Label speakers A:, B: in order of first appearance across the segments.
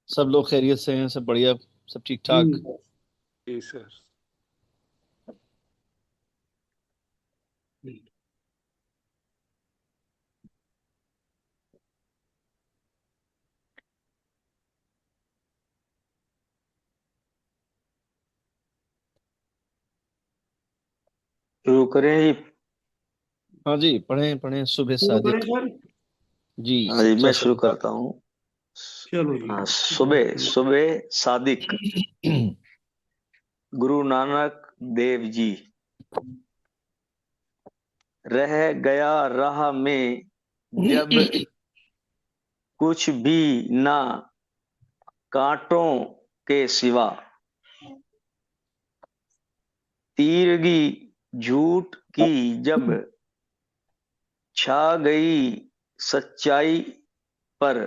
A: सब लोग खैरियत से हैं, सब बढ़िया, सब ठीक ठाक।
B: जी
C: जी सर।
D: शुरू करें जी।
A: हाँ जी, पढ़ें पढ़ें। सुबह
B: शुरू करें
A: सादिक।
B: सर।
A: जी,
D: हाँ जी,
A: सच्चा
D: मैं शुरू
A: सौदा।
D: करता हूँ।
B: चलो जी।
D: हाँ, सुबह सुबह सादिक। गुरु नानक देव जी। रह गया राह में जब कुछ भी ना, कांटों के सिवा। तीरगी झूठ की जब छा गई सच्चाई पर।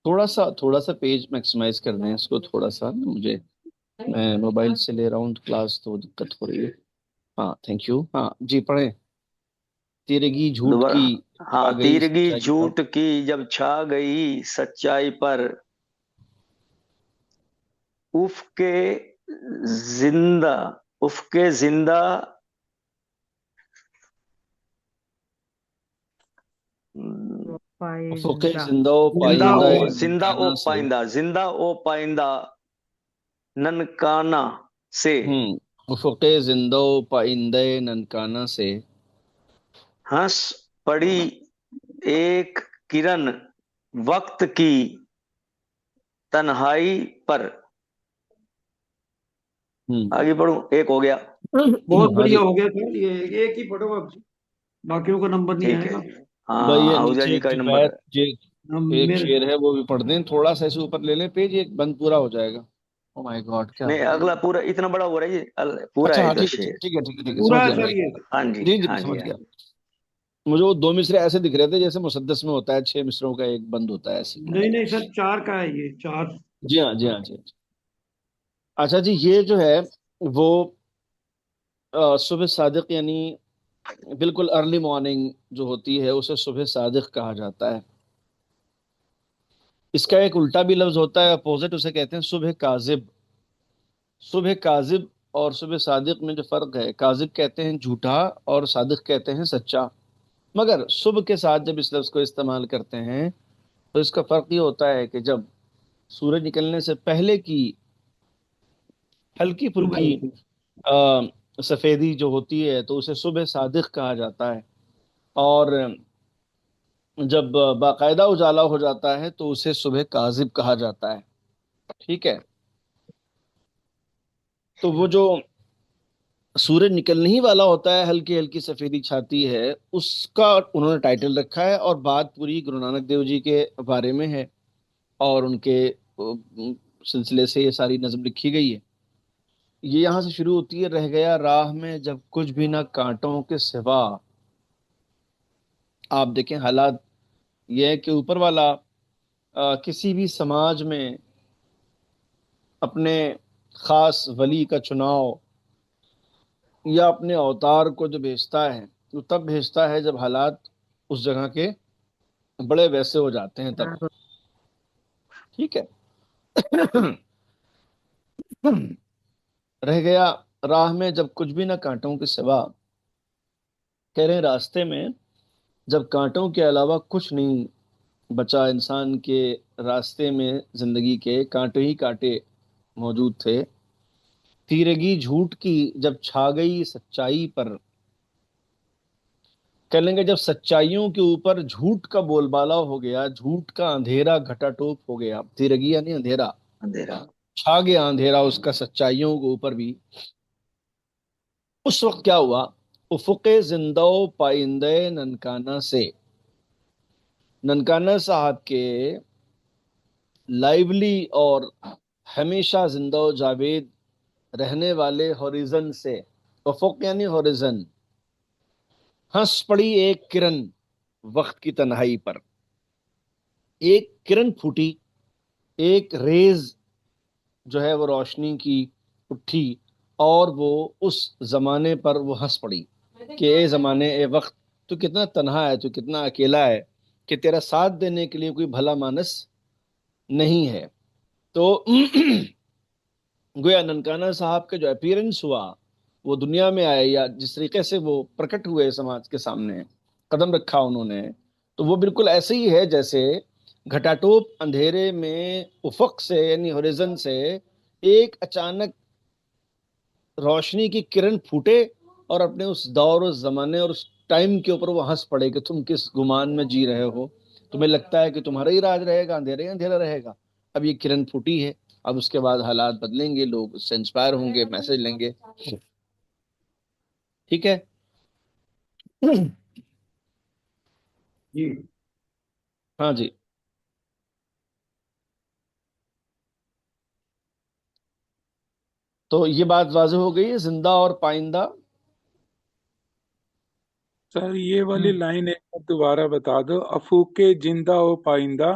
A: थोड़ा सा पेज मैक्सिमाइज कर दें इसको, थोड़ा सा ना, मुझे मैं मोबाइल से ले रहा हूँ तो क्लास, तो दिक्कत हो रही है। हाँ, थैंक यू। हाँ जी, पढ़ें। तिरगी झूठ
D: दोबारा।
A: की
D: हाँ,
A: छा गई
D: तीरगी
A: सच्चाई पर।
D: झूठ की जब छा गई सच्चाई पर। उफ़ जिंदा उफ़ जिंदा।
A: उफ़क़े
E: पाइंदा।
A: जिंदा
D: जिंदा
A: पाइंदा
D: ओ जिंदा ओ
A: ननकाना से।
D: पाइंदा, जिंदा ओ पाइंदा ननकाना से।
A: उफ़क़े जिंदा पाइंदा ननकाना से।
D: हंस पड़ी एक किरण वक्त की तन्हाई पर। आगे बढ़ूं, एक हो गया।
B: बहुत
A: हाँ
B: बढ़िया
A: जी।
B: हो गया सर, ये एक ही पढ़ो अब, बाकियों का नंबर नहीं
D: ठीक है
B: आएगा।
D: जी।
A: भाई
D: हाँ,
A: ये
D: आहूजा
A: नीचे
D: जी
A: एक
D: का
A: जो
D: नंबर
A: बैत
D: है।
A: जो एक
B: मेरे
A: शेर है वो भी पढ़ दें, थोड़ा सा ऐसे ऊपर ले लें पेज, एक बंद पूरा हो जाएगा। ओ माय गॉड, क्या
D: नहीं,
A: हो गया
D: अगला
A: ये?
D: पूरा इतना बड़ा हो रहा है ये, पूरा
A: अच्छा
D: है
A: हाँ,
D: इधर
A: ठीक है
D: से।
A: ठीक है ठीक है ठीक है ठीक है,
B: पूरा
A: समझ
B: है
A: गया मैं।
B: सर ये।
D: हाँ जी,
A: जी जी,
D: हाँ जी,
A: समझ
D: हाँ
A: गया।
D: जी।
A: मुझे वो दो मिसरे ऐसे दिख रहे थे जैसे मुसद्दस में होता है, 6 मिसरों का एक बंद होता है, ऐसे मैंने
B: नहीं
A: कहा।
B: नहीं सर, चार का है ये, चार।
A: जी हाँ जी हाँ जी हाँ जी। अच्छा जी, ये जो है वो सुबह सादिक यानी बिल्कुल अर्ली मॉर्निंग जो होती है उसे सुबह सादिक कहा जाता है। इसका एक उल्टा भी लफ्ज होता है, अपोजिट, उसे कहते हैं सुबह काजिब। सुबह काजिब और सुबह सादिक में जो फर्क है, काजिब कहते हैं झूठा और सादिक कहते हैं सच्चा। मगर सुबह के साथ जब इस लफ्ज को इस्तेमाल करते हैं तो इसका फर्क ये होता है कि जब सूरज निकलने से पहले की हल्की
B: सुबह।
A: फुल्की सफेदी जो होती है तो उसे सुबह सादिक कहा जाता है। और जब बाकायदा उजाला हो जाता है तो उसे सुबह काजिब कहा जाता है। ठीक है। तो वो जो सूरज निकलने ही वाला होता है, हल्की हल्की सफेदी छाती है, उसका उन्होंने टाइटल रखा है, और बात पूरी गुरु नानक देव जी के बारे में है। और उनके सिलसिले से ये सारी नज्म लिखी गई है। ये यहाँ से शुरू होती है, रह गया राह में जब कुछ भी ना कांटों के सिवा। आप देखें हालात, ये है कि ऊपर वाला किसी भी समाज में अपने खास वली का चुनाव या अपने अवतार को जो भेजता है, तो तब भेजता है जब हालात उस जगह के बड़े वैसे हो जाते हैं तब। ठीक है। रह गया राह में जब कुछ भी ना कांटों के सिवा। कह रहे हैं रास्ते में जब कांटों के अलावा कुछ नहीं बचा, इंसान के रास्ते में जिंदगी के कांटे ही कांटे मौजूद थे। तीरगी झूठ की जब छा गई सच्चाई पर। कह लेंगे जब सच्चाइयों के ऊपर झूठ का बोलबाला हो गया, झूठ का अंधेरा घटाटोप हो गया, तिरगी यानी अंधेरा,
D: अंधेरा।
A: छा गया अंधेरा उसका सच्चाइयों के ऊपर भी। उस वक्त क्या हुआ, उफुके जिंदो पाइंदे ननकाना से। ननकाना साहब के लाइवली और हमेशा जिंदा जावेद रहने वाले हॉरिजन से। उफुक यानी हॉरिजन। हंस पड़ी एक किरण वक्त की तन्हाई पर। एक किरण फूटी, एक रेज जो है वो रोशनी की उठी, और वो उस जमाने पर वो हंस पड़ी कि ए जमाने ए वक्त, तो कितना तन्हा है, तो कितना अकेला है कि तेरा साथ देने के लिए कोई भला मानस नहीं है। तो गोया ननकाना साहब का जो अपीयरेंस हुआ, वो दुनिया में आए, या जिस तरीके से वो प्रकट हुए समाज के सामने, कदम रखा उन्होंने, तो वो बिल्कुल ऐसे ही है जैसे घटाटोप अंधेरे में उफक से यानी होरिजन से एक अचानक रोशनी की किरण फूटे और अपने उस दौर, उस जमाने और उस टाइम के ऊपर वो हंस पड़े कि तुम किस गुमान में जी रहे हो, तुम्हें लगता है कि तुम्हारा ही राज रहेगा, अंधेरे ही अंधेरा रहेगा। अब ये किरण फूटी है, अब उसके बाद हालात बदलेंगे, लोग उससे इंस्पायर होंगे, मैसेज लेंगे। ठीक है।
B: जी।
A: हाँ जी। तो ये बात वाज़ेह हो गई है, जिंदा और पाइंदा।
C: सर ये वाली लाइन एक बार दोबारा बता दो, अफूके जिंदा ओ पाइंदा।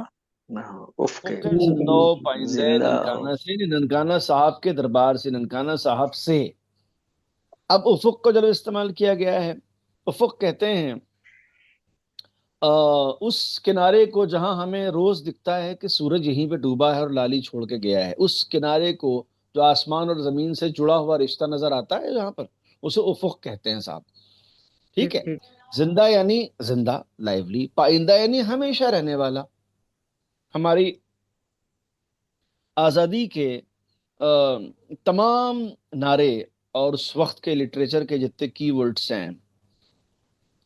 D: उफ के
A: ओके, जिंदा और पाइंदे
D: जिंदा
A: ननकाना से, ननकाना साहब के दरबार से, ननकाना साहब से। अब उफुक को जब इस्तेमाल किया गया है, उफुक कहते हैं उस किनारे को जहां हमें रोज दिखता है कि सूरज यहीं पे डूबा है और लाली छोड़ के गया है, उस किनारे को जो आसमान और जमीन से जुड़ा हुआ रिश्ता नजर आता है जहां पर, उसे उफुक कहते हैं साहब। ठीक है। जिंदा यानी जिंदा, लाइवली। पाइंदा यानी हमेशा रहने वाला। हमारी आजादी के तमाम नारे और उस वक्त के लिटरेचर के जितने कीवर्ड्स हैं,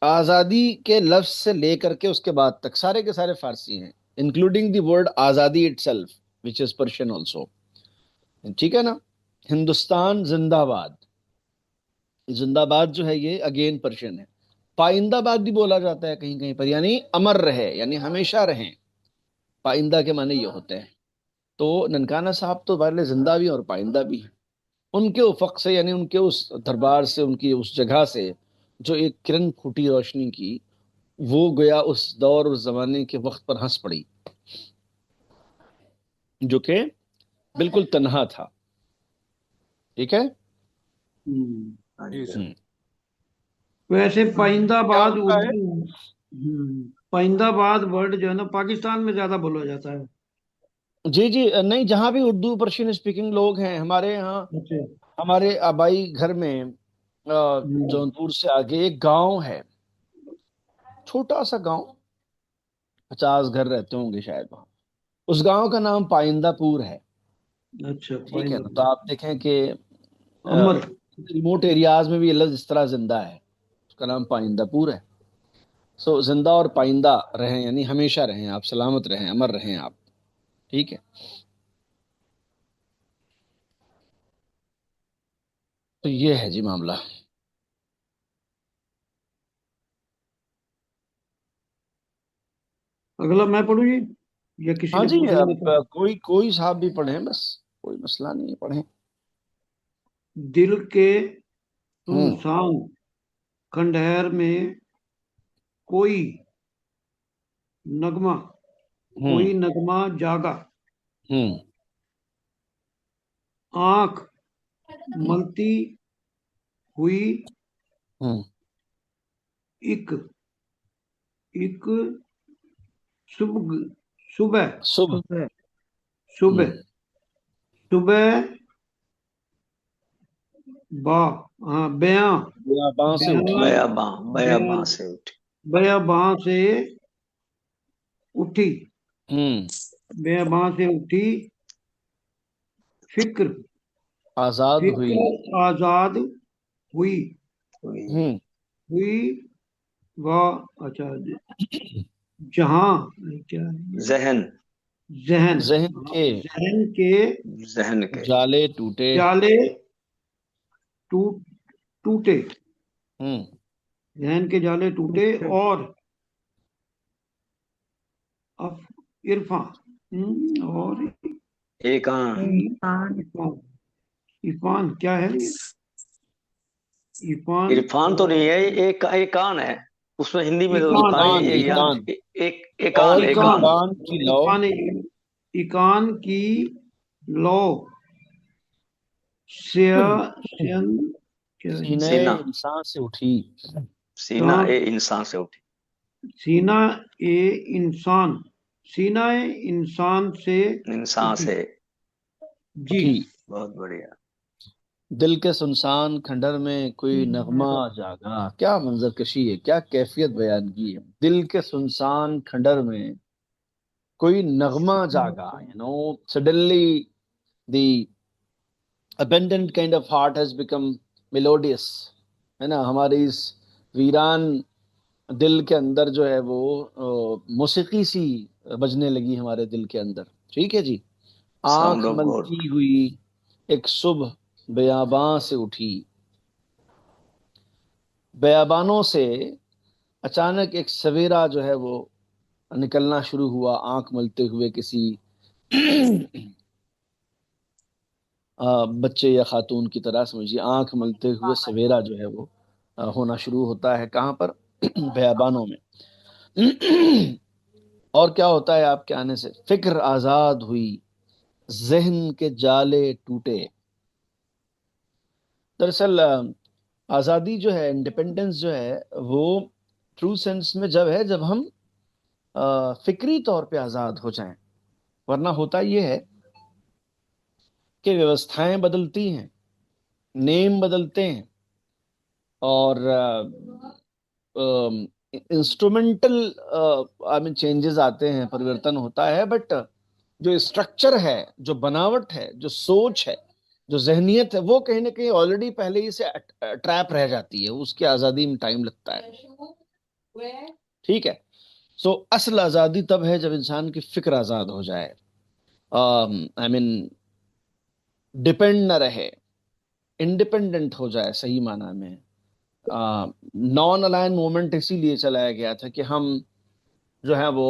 A: आजादी के लफ्ज से लेकर के उसके बाद तक सारे के सारे फारसी हैं, इंक्लूडिंग द वर्ड आजादी itself, which is Persian also. ठीक है ना। हिंदुस्तान जिंदाबाद, जिंदाबाद जो है ये अगेन पर्शियन है। पाइंदाबाद भी बोला जाता है कहीं कहीं पर, यानी अमर रहे, यानी हमेशा रहें। पाइंदा के माने ये होते हैं। तो ननकाना साहब तो वाले जिंदा भी और पाइंदा भी हैं। उनके उफक से, यानी उनके उस दरबार से, उनकी उस जगह से जो एक किरण फूटी रोशनी की, वो गया उस दौर, उस जमाने के वक्त पर हंस पड़ी, जो कि बिल्कुल तन्हा था। ठीक है।
B: हम्म।
C: जी सर।
A: हम्म।
B: वैसे
A: क्या
B: पाइंदाबाद
A: होता है?
B: उर्दू, पाइंदाबाद वर्ड जो है ना पाकिस्तान में ज्यादा बोला जाता है।
A: जी जी, नहीं, जहां भी उर्दू पर्शियन स्पीकिंग लोग हैं हमारे यहाँ,
B: अच्छा।
A: हमारे आबाई घर में
B: हम्म।
A: जौनपुर से आगे एक गांव है, छोटा सा गांव, 50 घर रहते होंगे शायद वहाँ। उस गांव का नाम पाइंदापुर है।
B: अच्छा,
A: ठीक है ना। तो
B: पाइंदाबाद।
A: आप देखें कि
B: अमर।
A: रिमोट एरियाज में भी ये लफ्ज इस तरह जिंदा है, उसका नाम पाइंदापुर है। सो जिंदा और पाइंदा रहें, यानी हमेशा रहें आप, सलामत रहें, अमर रहें आप। ठीक है। तो ये है जी मामला।
B: अगला मैं पढ़ूँ जी, या किसी
A: हाँ
B: ने
A: जी,
B: पूछ लेना
A: अब
B: था?
A: कोई कोई साहब भी पढ़ें, बस कोई मसला नहीं है, पढ़ें।
B: दिल के
A: हम्म।
B: सुनसान खंडहर में कोई नगमा,
A: हम्म।
B: कोई नगमा जागा,
A: हम्म।
B: आंख मलती हुई,
A: हम्म।
B: एक एक सुबह, सुबह
A: शुभ।
B: सुबह
A: हम्म।
B: सुबह बा, हाँ बयां,
A: बियाबां से
B: बयां,
A: उठी।
B: बयां,
D: बयाबां से उठी।
B: बयां से उठी,
A: हम्म।
B: बयां से उठी, फिक्र,
A: आजाद हुई।
B: फिक्र आजाद हुई,
A: हम्म।
B: हुई वाह। अच्छा, जहां, क्या है?
D: जहन,
B: जहन,
A: जहन
B: हाँ,
A: के
B: जहन के
D: जहन के
A: जाले टूटे।
B: जाले टूट टूटे,
A: हम्म।
B: जहन के जाले टूटे, और अफ इरफान, और
D: एक आन,
B: इरफान, इरफान क्या है ये? इरफान
D: इरफान तो नहीं है, एक एक आन है। उसमें हिंदी में तो
B: इकान,
D: लिखा है
A: इकान,
D: या
A: इकान।
D: एक एकान,
A: और
B: इकान,
D: एकान।
A: इकान की लौ
B: इकान, इकान की लो, सिया, सियन, क्या है?
A: सीने
D: सीना,
A: इंसान से उठी।
D: सीना
B: कहाँ?
D: ए इंसान से उठी।
B: सीना ए इंसान, सीना ए इंसान से
D: इंसान
B: उठी।
D: से
B: जी।
A: उठी।
D: बहुत बढ़िया।
A: दिल के सुनसान खंडर में कोई नगमा जागा। क्या मंजर कशी है, क्या कैफियत बयान की है। दिल के सुनसान खंडर में कोई नगमा जागा, suddenly the abandoned kind of heart has become melodious, है ना। हमारी इस वीरान दिल के अंदर जो है वो मौसीकी सी बजने लगी हमारे दिल के अंदर। ठीक है जी।
D: साउंड
A: आंख
D: ऑफ गॉड।
A: मलती हुई एक सुबह बयाबां से उठी। बयाबानों से अचानक एक सवेरा जो है वो निकलना शुरू हुआ, आंख मलते हुए किसी बच्चे या खातून की तरह समझिए। आंख मलते हुए सवेरा जो है वो होना शुरू होता है। कहाँ पर? बयाबानों में। और क्या होता है आपके आने से? फिक्र आजाद हुई, जहन के जाले टूटे। दरअसल आजादी जो है, इंडिपेंडेंस जो है, वो ट्रू सेंस में जब है जब हम फिक्री तौर पे आजाद हो जाएं। वरना होता यह है कि व्यवस्थाएं बदलती हैं, नेम बदलते हैं, और इंस्ट्रूमेंटल आई मीन चेंजेस आते हैं, परिवर्तन होता है, बट जो स्ट्रक्चर है, जो बनावट है, जो सोच है, जो जहनियत है, वो कहीं ना कहीं ऑलरेडी पहले ही से ट्रैप रह जाती है। उसकी आजादी में टाइम लगता है। ठीक है। सो असल आजादी तब है जब इंसान की फिक्र आजाद हो जाए, आई मीन डिपेंड न रहे, इंडिपेंडेंट हो जाए सही माना में। नॉन अलाइन मूवमेंट इसीलिए चलाया गया था कि हम जो है वो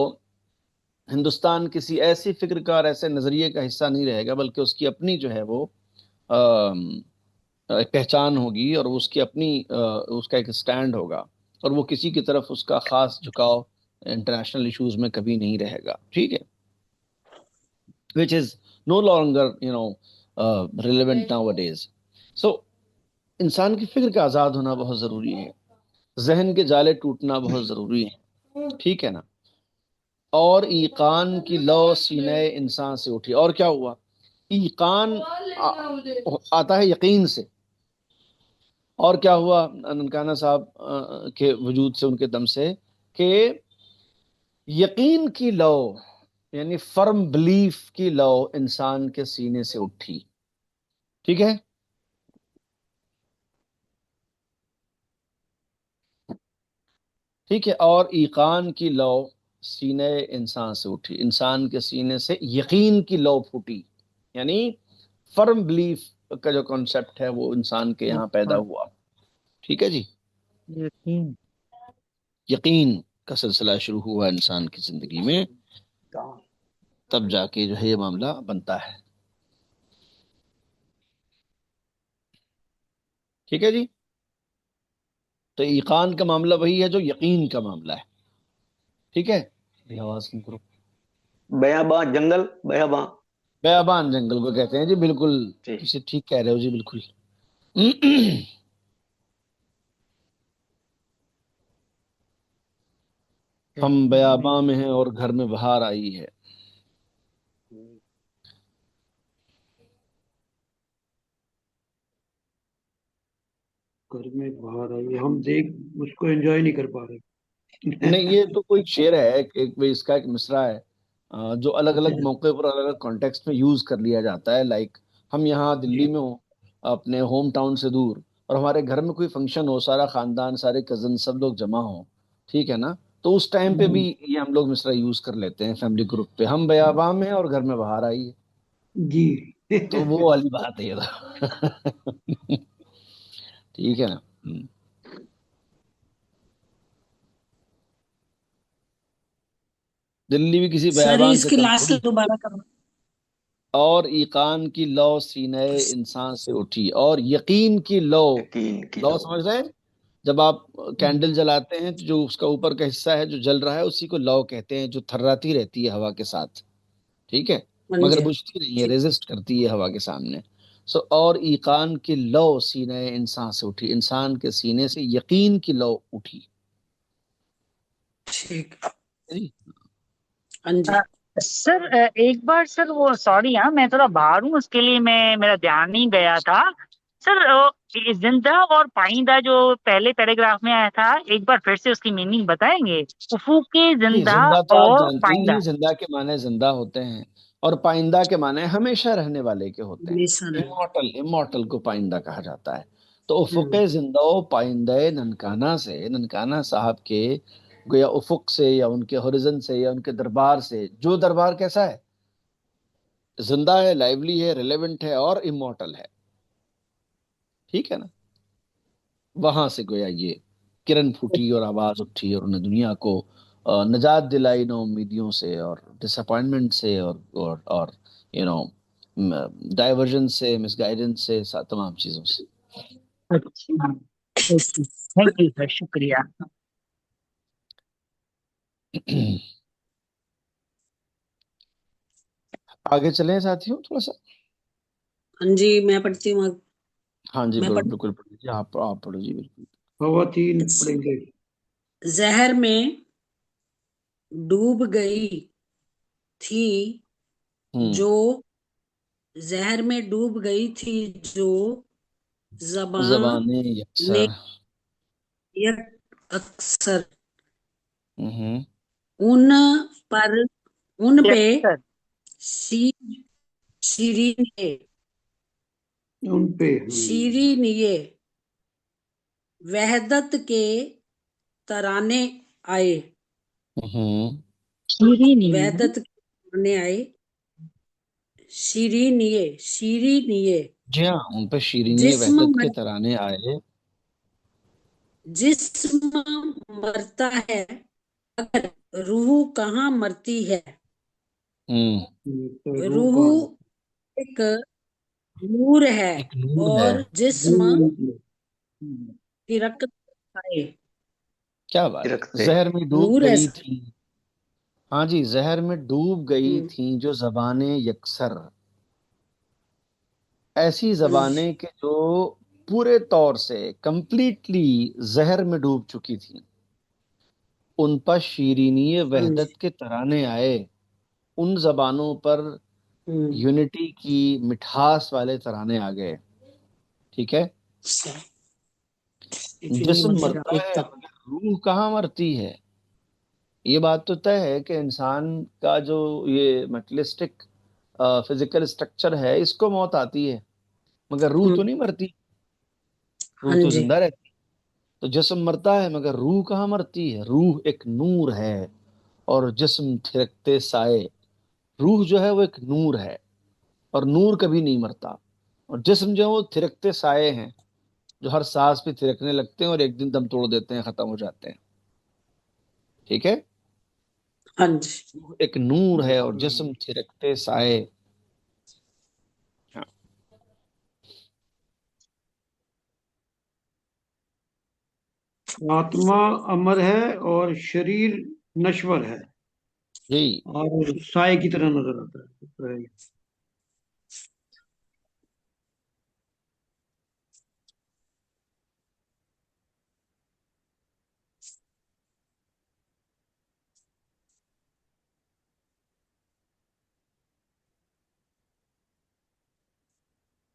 A: हिंदुस्तान किसी ऐसी फिक्र का और ऐसे नजरिए का हिस्सा नहीं रहेगा, बल्कि उसकी अपनी जो है वो एक पहचान होगी, और उसकी अपनी उसका एक स्टैंड होगा, और वो किसी की तरफ उसका खास झुकाव इंटरनेशनल इश्यूज में कभी नहीं रहेगा। ठीक है। Which is no longer relevant nowadays. So इंसान की फिक्र का आजाद होना बहुत जरूरी है, जहन के जाले टूटना बहुत जरूरी है। ठीक है ना। और ईकान की लौ सीने इंसान से उठी। और क्या हुआ? ईकान आता है यकीन से। और क्या हुआ ननकाना साहब के वजूद से, उनके दम से, कि यकीन की लौ, यानी फर्म बिलीफ की लौ इंसान के सीने से उठी। ठीक है। ठीक है। और ईकान की लौ सीने इंसान से उठी, इंसान के सीने से यकीन की लौ फूटी। यानी फर्म बिलीफ का जो कॉन्सेप्ट है वो इंसान के यहाँ पैदा हुआ। ठीक है जी।
E: यकीन।
A: यकीन का सिलसिला शुरू हुआ इंसान की जिंदगी में, तब जाके जो है ये मामला बनता है। ठीक है जी। तो ईकान का मामला वही है जो यकीन का मामला है। ठीक है। ये आवाज कम करो।
D: बयाबा जंगल, बयाबा।
A: बयाबान जंगल को कहते हैं जी, बिल्कुल।
D: जी।
A: इसे ठीक कह रहे हो जी, बिल्कुल। हम बयाबां में हैं और घर में बहार आई है।
B: घर में बाहर आई, हम देख उसको एंजॉय नहीं कर पा रहे।
A: नहीं, ये तो कोई शेर है, इसका एक मिसरा है, जो अलग अलग मौके पर अलग अलग कॉन्टेक्स्ट में यूज कर लिया जाता है। लाइक हम यहाँ दिल्ली में हो, अपने होम टाउन से दूर, और हमारे घर में कोई फंक्शन हो, सारा खानदान, सारे कजन, सब लोग जमा हो, ठीक है ना, तो उस टाइम पे भी ये हम लोग मिसरा यूज कर लेते हैं फैमिली ग्रुप पे। हम बयाबां में हैं और घर में बाहर आई है।
B: जी।
A: तो वो वाली बात है ये तो। ठीक है ना। दिल्ली भी किसी
E: सर
A: बयाबान से
E: इसकी
A: कम
E: लास्ट
A: थोड़ी।
E: दोबारा करो।
A: और ईकान की लौ सीने इंसान से उठी, और यकीन की लौ।
D: यकीन की
A: लौ
D: लो।
A: समझ रहे हैं? जब आप कैंडल जलाते हैं तो जो उसका ऊपर का हिस्सा है जो जल रहा है, उसी को लौ कहते हैं, जो थर्राती रहती है हवा के साथ। ठीक है।
E: हाँ
A: मगर
E: जी।
A: बुझती नहीं है, रेजिस्ट करती है हवा के सामने। और ईकान की लौ सीने इंसान से उठी, इंसान के सीने से यकीन की लौ उठी।
B: ठीक।
A: जी।
B: हाँ जी।
E: सर एक बार सर वो सॉरी हाँ मैं थोड़ा बाहर हूँ उसके लिए मैं मेरा ध्यान नहीं गया था सर। ये जिंदा और पाइंदा जो पहले पैराग्राफ में आया था एक बार फिर से उसकी मीनिंग बताएंगे। उफूके
A: जी,
E: जिंदा
A: जिंदा तो आप
E: और
A: जानते ही
E: पाइंदा।
A: हैं, जिंदा के माने जिंदा होते हैं और पाइंदा के माने हमेशा रहने वाले के होते हैं।
B: हमेशा रहे।
A: इमॉर्टल, इमॉर्टल को पाइंदा कहा जाता है। तो
B: हम्म।
A: उफुके जिंदो पाइंदे ननकाना से, ननकाना साहब के गोया उफुक से या उनके होरिजन से या उनके दरबार से, जो दरबार कैसा है, जिंदा है, लाइवली है, रिलेवेंट है और इमॉर्टल है, ठीक है ना, वहां से गोया ये किरण फूटी और आवाज उठी और उन्हें दुनिया को निजात दिलाई ना उम्मीदियों से और डिसअपॉइंटमेंट से और यू नो डाइवर्जन से, मिसगाइडेंस से, तमाम चीजों से।
E: अच्छा थैंक यू सर शुक्रिया।
A: आगे चलें साथियों थोड़ा सा।
B: हाँ जी, मैं पढ़ती हूँ।
A: हाँ जी,
B: मैं
A: बिल्कुल
B: पढ़
A: बिल्कुल पढ़िए, आप पढ़ो जी, बिल्कुल।
B: खवातीन पढ़ेंगे। जहर में डूब गई थी जो, जहर में डूब गई थी जो ज़बान
A: ज़बाने
B: ने
A: यकसर।
B: अक्सर
A: हम्म।
B: उन पर, उन पे
E: यस सर।
B: शी- शीरीनिए, उन पे शीरीनिए वहदत के तराने आए।
A: हम्म।
E: शीरीनी
B: वहदत के तराने आए। शीरीनिए, शीरीनिए
A: जी हाँ, उन पर शीरीनी
B: जिस्म
A: वहदत के
B: मर,
A: तराने आए।
B: जिस्म मरता है अगर रूह कहाँ मरती है।
A: हम्म।
B: रूह एक नूर है
A: एक नूर है।
B: और जिस्म तिरकत है।
A: क्या बात है,
D: तिरकते।
A: जहर में डूब
B: नूर है
A: गई
B: सर।
A: थी। हाँ जी, जहर में डूब गई थी जो जबाने यकसर, ऐसी जबानें कि जो पूरे तौर से कंप्लीटली जहर में डूब चुकी थी, उन पर शीरीनी वहदत के तराने आए। उन जबानों पर यूनिटी की मिठास वाले तराने आ गए। ठीक है।
B: इतनी
A: जिस्म
B: मतलब
A: मरता है
B: एकता।
A: मगर रूह कहाँ मरती है। ये बात तो तय है कि इंसान का जो ये मेटलिस्टिक फिजिकल स्ट्रक्चर है, इसको मौत आती है, मगर रूह तो नहीं मरती, रूह
B: हाँ
A: तो
B: जी।
A: जिंदा रहती है। तो जिस्म मरता है मगर रूह कहाँ मरती है। रूह एक नूर है और जिस्म थिरकते साए। रूह जो है वो एक नूर है और नूर कभी नहीं मरता, और जिस्म जो है वो थिरकते साए हैं, जो हर सांस पे थिरकने लगते हैं और एक दिन दम तोड़ देते हैं, खत्म हो जाते हैं। ठीक है।
B: हाँ जी।
A: रूह एक नूर है और जिस्म थिरकते साए। हाँ
B: आत्मा अमर है और शरीर नश्वर है
A: जी।
B: और साए की तरह नजर आता है।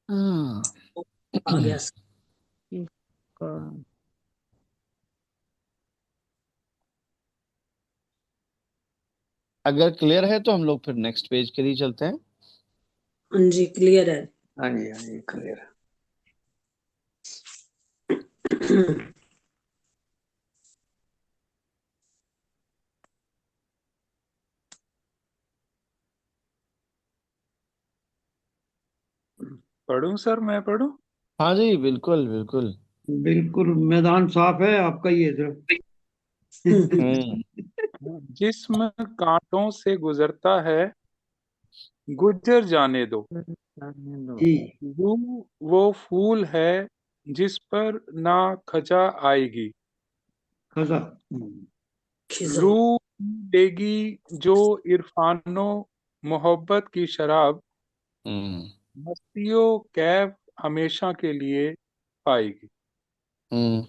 A: हाँ।
B: आ गया सर।
A: अगर क्लियर है तो हम लोग फिर नेक्स्ट पेज के लिए चलते हैं।
B: हाँ जी, क्लियर है।
D: हाँ जी क्लियर।
C: पढ़ूं सर, मैं पढ़ूं?
A: हाँ जी, बिल्कुल बिल्कुल।
B: बिल्कुल, मैदान साफ है आपका ही है सर।
A: हम्म।
C: जिस्म कांटों से गुजरता है, गुजर जाने दो।
B: जी।
C: रूह वो फूल है जिस पर ना खजा आएगी।
B: खजा। खिजा।
C: रूह देगी जो इरफानो मोहब्बत की शराब,
A: हम्म।
C: मस्तियों कैफ हमेशा के लिए पाएगी।
A: हम्म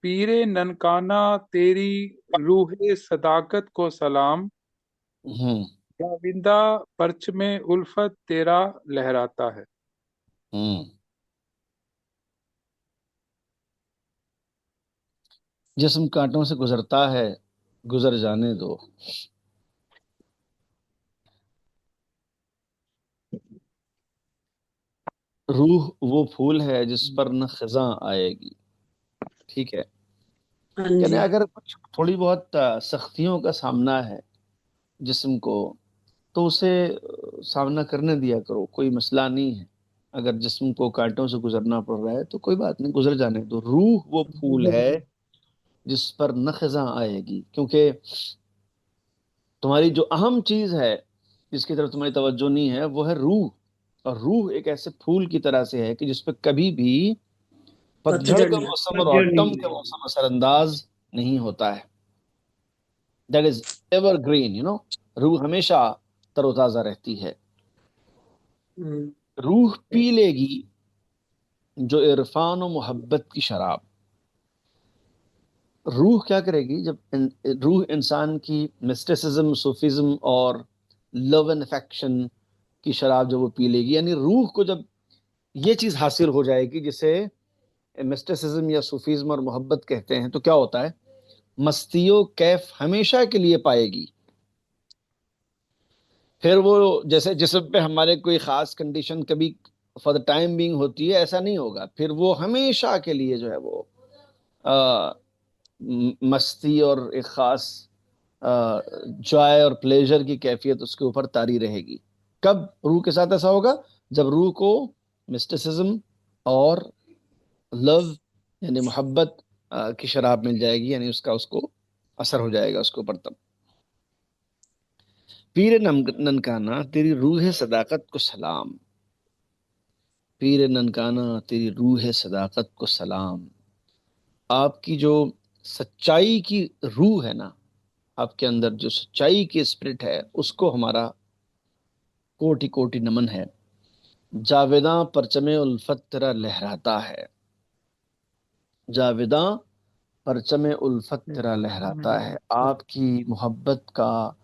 C: पीरे ननकाना तेरी रूहे सदाकत को सलाम,
A: हम्म
C: जाविंदा परच में उल्फत तेरा लहराता है।
A: हम्म जिस्म कांटों से गुजरता है, गुजर जाने दो। रूह वो फूल है जिस पर न खिज़ां आएगी। ठीक है।
B: हाँ
A: यानी
B: जी।
A: अगर कुछ थोड़ी बहुत सख्तियों का सामना है जिस्म को, तो उसे सामना करने दिया करो, कोई मसला नहीं है। अगर जिस्म को कांटों से गुजरना पड़ रहा है तो कोई बात नहीं, गुजर जाने दो। रूह वो फूल है जिस पर न खिज़ां आएगी, क्योंकि तुम्हारी जो अहम चीज है जिसकी तरफ तुम्हारी तवज्जो नहीं है वो है रूह। और रूह एक ऐसे फूल की तरह से है कि जिस पर कभी भी पतझड़
B: पतझड़
A: का
B: नहीं,
A: मौसम और
B: पतझड़
A: ऑटम
B: नहीं
A: का
B: है।
A: मौसम असरअंदाज नहीं होता है। दैट इज एवर ग्रीन, रूह हमेशा तरोताजा रहती है।
B: हम्म,
A: रूह पी लेगी जो इरफान और मोहब्बत की शराब। रूह क्या करेगी जब रूह इंसान की मिस्टिसिज्म, सूफिज्म और लव एंड अफेक्शन की शराब जब वो पी लेगी, यानी रूह को जब ये चीज हासिल हो जाएगी जिसे मिस्टिसिज्म या सूफीज्म और मोहब्बत कहते हैं, तो क्या होता है? मस्तियों कैफ हमेशा के लिए पाएगी। फिर वो जैसे जिस्म पे हमारे कोई खास कंडीशन कभी फॉर द टाइम बीइंग होती है, ऐसा नहीं होगा। फिर वो हमेशा के लिए जो है वो आ, मस्ती और एक खास जॉय और प्लेजर की कैफियत उसके ऊपर तारी रहेगी। कब रूह के साथ ऐसा होगा? जब रूह को मिस्टिसिज्म और लव यानी मोहब्बत की शराब मिल जाएगी, यानी उसका उसको असर हो जाएगा उसके ऊपर। तब पीर ननकाना तेरी रूह सदाकत को सलाम। पीर ननकाना तेरी रूह सदाकत को सलाम। आपकी जो सच्चाई की रूह है ना, आपके अंदर जो सच्चाई की स्पिरिट है, उसको हमारा कोटि कोटि नमन है। जावेदां परचमे उल्फत तेरा लहराता है। जावेदां परचमे उल्फत तेरा लहराता है। आपकी मोहब्बत का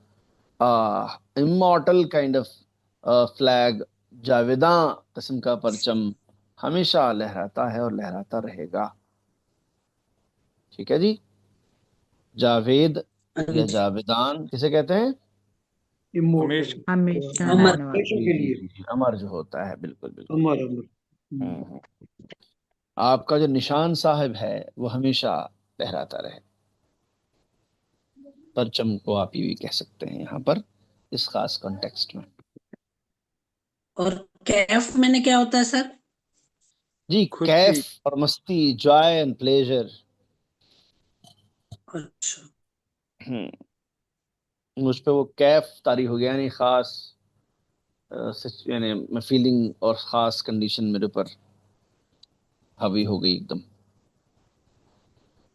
A: इमॉर्टल काइंड ऑफ फ्लैग, जावेदां किस्म का परचम हमेशा लहराता है और लहराता रहेगा। ठीक है जी। जावेद
B: हाँ
A: या
B: जी।
A: जावेदान किसे कहते हैं?
B: इमोर्टल,
C: हमेशा
E: हमेशा
B: अमर,
E: रहने वाला।
B: हमेशा
A: जी
B: के
A: जी
B: लिए।
A: जी जी, अमर जो होता है, बिल्कुल बिल्कुल।
B: अमर अमर।
A: हम्म। आपका जो निशान साहिब है वो हमेशा लहराता रहे। परचम को आप ये भी कह सकते हैं यहाँ पर, इस खास कॉन्टेक्स्ट में।
B: और कैफ मैंने क्या होता है सर?
A: जी,
C: खुशी।
A: कैफ और मस्ती, जॉय एंड प्लेजर।
B: अच्छा।
A: मुझ पे वो कैफ तारी हो गया, यानी खास यानी फीलिंग और खास कंडीशन मेरे ऊपर हावी हो गई एकदम,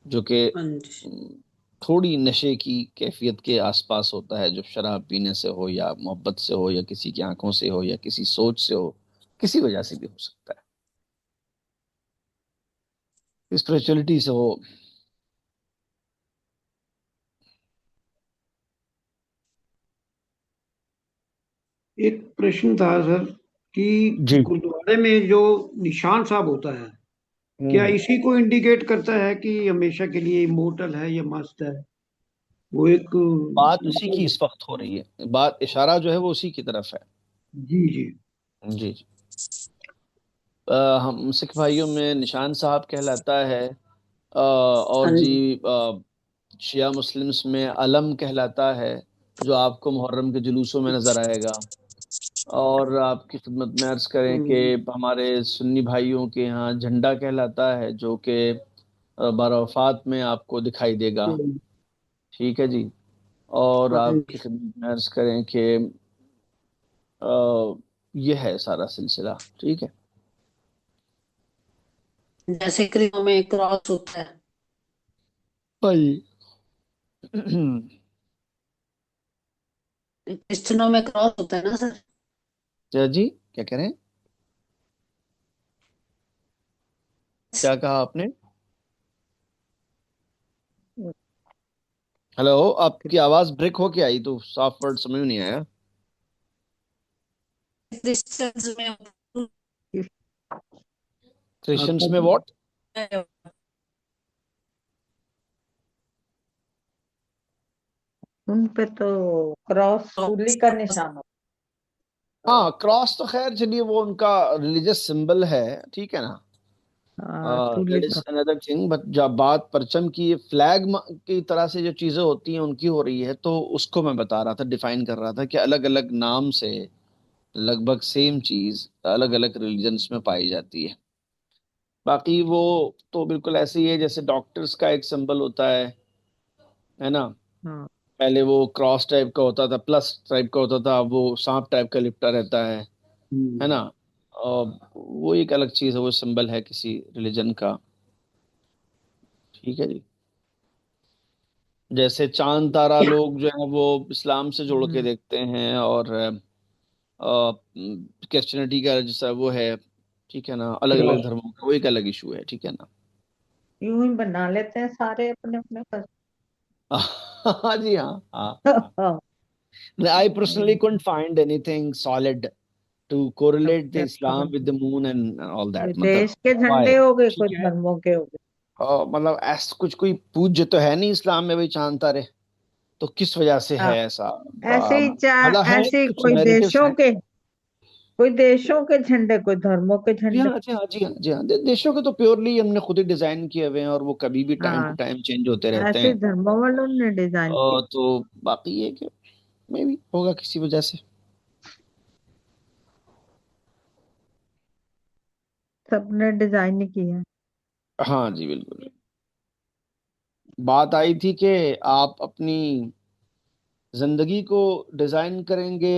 A: जो कि
B: हाँ जी।
A: थोड़ी नशे की कैफियत के आसपास होता है, जो शराब पीने से हो या मोहब्बत से हो या किसी की आंखों से हो या किसी सोच से हो, किसी वजह से भी हो सकता है, स्पिरिचुअलिटी से हो।
B: एक प्रश्न था सर कि
A: जी।
B: गुरुद्वारे में जो निशान साहब होता है, क्या
A: हम्म
B: इसी को इंडिकेट करता है कि हमेशा के लिए इमोर्टल है या मस्त है? वो एक
A: बात उसी की
B: मतलब।
A: इस वक्त हो रही है, बात इशारा जो है वो उसी की तरफ है।
B: जी जी।
A: जी जी। हम सिख भाइयों में निशान साहब कहलाता है, और
B: हाँ
A: जी
B: जी।
A: शिया मुस्लिम्स में अलम कहलाता है, जो आपको मुहर्रम के जुलूसों में नजर आएगा। और आपकी खिदमत में अर्ज करें कि
B: हम्म,
A: हमारे सुन्नी भाइयों के यहाँ झंडा कहलाता है, जो कि बारवफात में आपको दिखाई देगा।
B: हम्म,
A: ठीक है जी। और
B: हाँ
A: आपकी
B: जी।
A: खिदमत में अर्ज करें कि ये है सारा सिलसिला। ठीक है।
B: जैसे क्रिश्चियनों में क्रॉस होता है।
A: भाई
B: क्रिश्चियनों में क्रॉस होता है ना सर?
A: जी क्या कह रहे हैं? क्या कहा आपने? हेलो, आपकी आवाज ब्रेक होके आई तो साफ वर्ड समझ में नहीं आया।
F: क्रिश्चियंस में
A: क्रिश्चियंस
B: आपका
A: में व्हाट?
F: उन पे तो क्रॉस सूली का निशान होता
A: हाँ, क्रॉस तो खैर चलिए वो उनका रिलीजियस सिंबल है, ठीक है ना।
F: है। हाँ, सूली
A: दैट इज
F: का।
A: अनदर थिंग, बट जब बात परचम की, फ्लैग की तरह से जो चीजें होती हैं उनकी हो रही है, तो उसको मैं बता रहा था, डिफाइन कर रहा था कि अलग अलग नाम से लगभग सेम चीज अलग अलग रिलीजन्स में पाई जाती है। बाकी वो तो बिल्कुल ऐसे ही है जैसे डॉक्टर्स का एक सिंबल होता है ना।
F: हाँ।
A: पहले वो क्रॉस टाइप का होता था, प्लस टाइप का होता था, अब वो सांप टाइप का लिपटा रहता है ना। और वो एक अलग चीज है, वो सिंबल है किसी रिलीजन का। ठीक है जी। जैसे चांद तारा लोग जो है वो इस्लाम से जोड़ के
F: हम्म,
A: देखते हैं, और क्रिश्चियनिटी का जैसा वो है, ठीक है ना, अलग अलग
B: क्रॉस।
A: धर्मों का वो एक अलग इशू है, ठीक है ना।
F: यूं ही बना लेते हैं सारे अपने अपने पास।
A: हाँ जी, हाँ हाँ।
F: हाँ,
A: I personally couldn't find anything solid to correlate the Islam with the moon and all
F: कोई
A: that. मतलब
F: देश के
A: why?
F: झंडे हो गए, कोई
A: ठीक है।
F: धर्मों के हो गए।
A: मतलब ऐसा कुछ कोई पूज्य तो है नहीं इस्लाम में भाई चांद तारे, तो किस वजह से है
F: हाँ,
A: ऐसा?
F: ऐसे ही
A: मतलब है
F: ऐसे ही
A: कुछ नैरेटिव्स हैं।
F: कोई देशों के झंडे, कोई धर्मों के
A: जी
F: झंडे।
A: हाँ, जी हाँ, जी हाँ, जी हाँ, देशों के तो प्योरली हमने खुद ही डिजाइन किए हुए हैं, और वो कभी भी टाइम टू
F: हाँ,
A: टाइम चेंज होते रहते
F: ऐसे ही
A: हैं।
F: धर्मों वालों ने डिजाइन किए।
A: तो बाकी ये कि मे भी होगा किसी वजह से।
F: सबने डिजाइन ही किया है।
A: हाँ जी, बिल्कुल। बात आई थी कि आप अपनी जिंदगी को डिजाइन करेंगे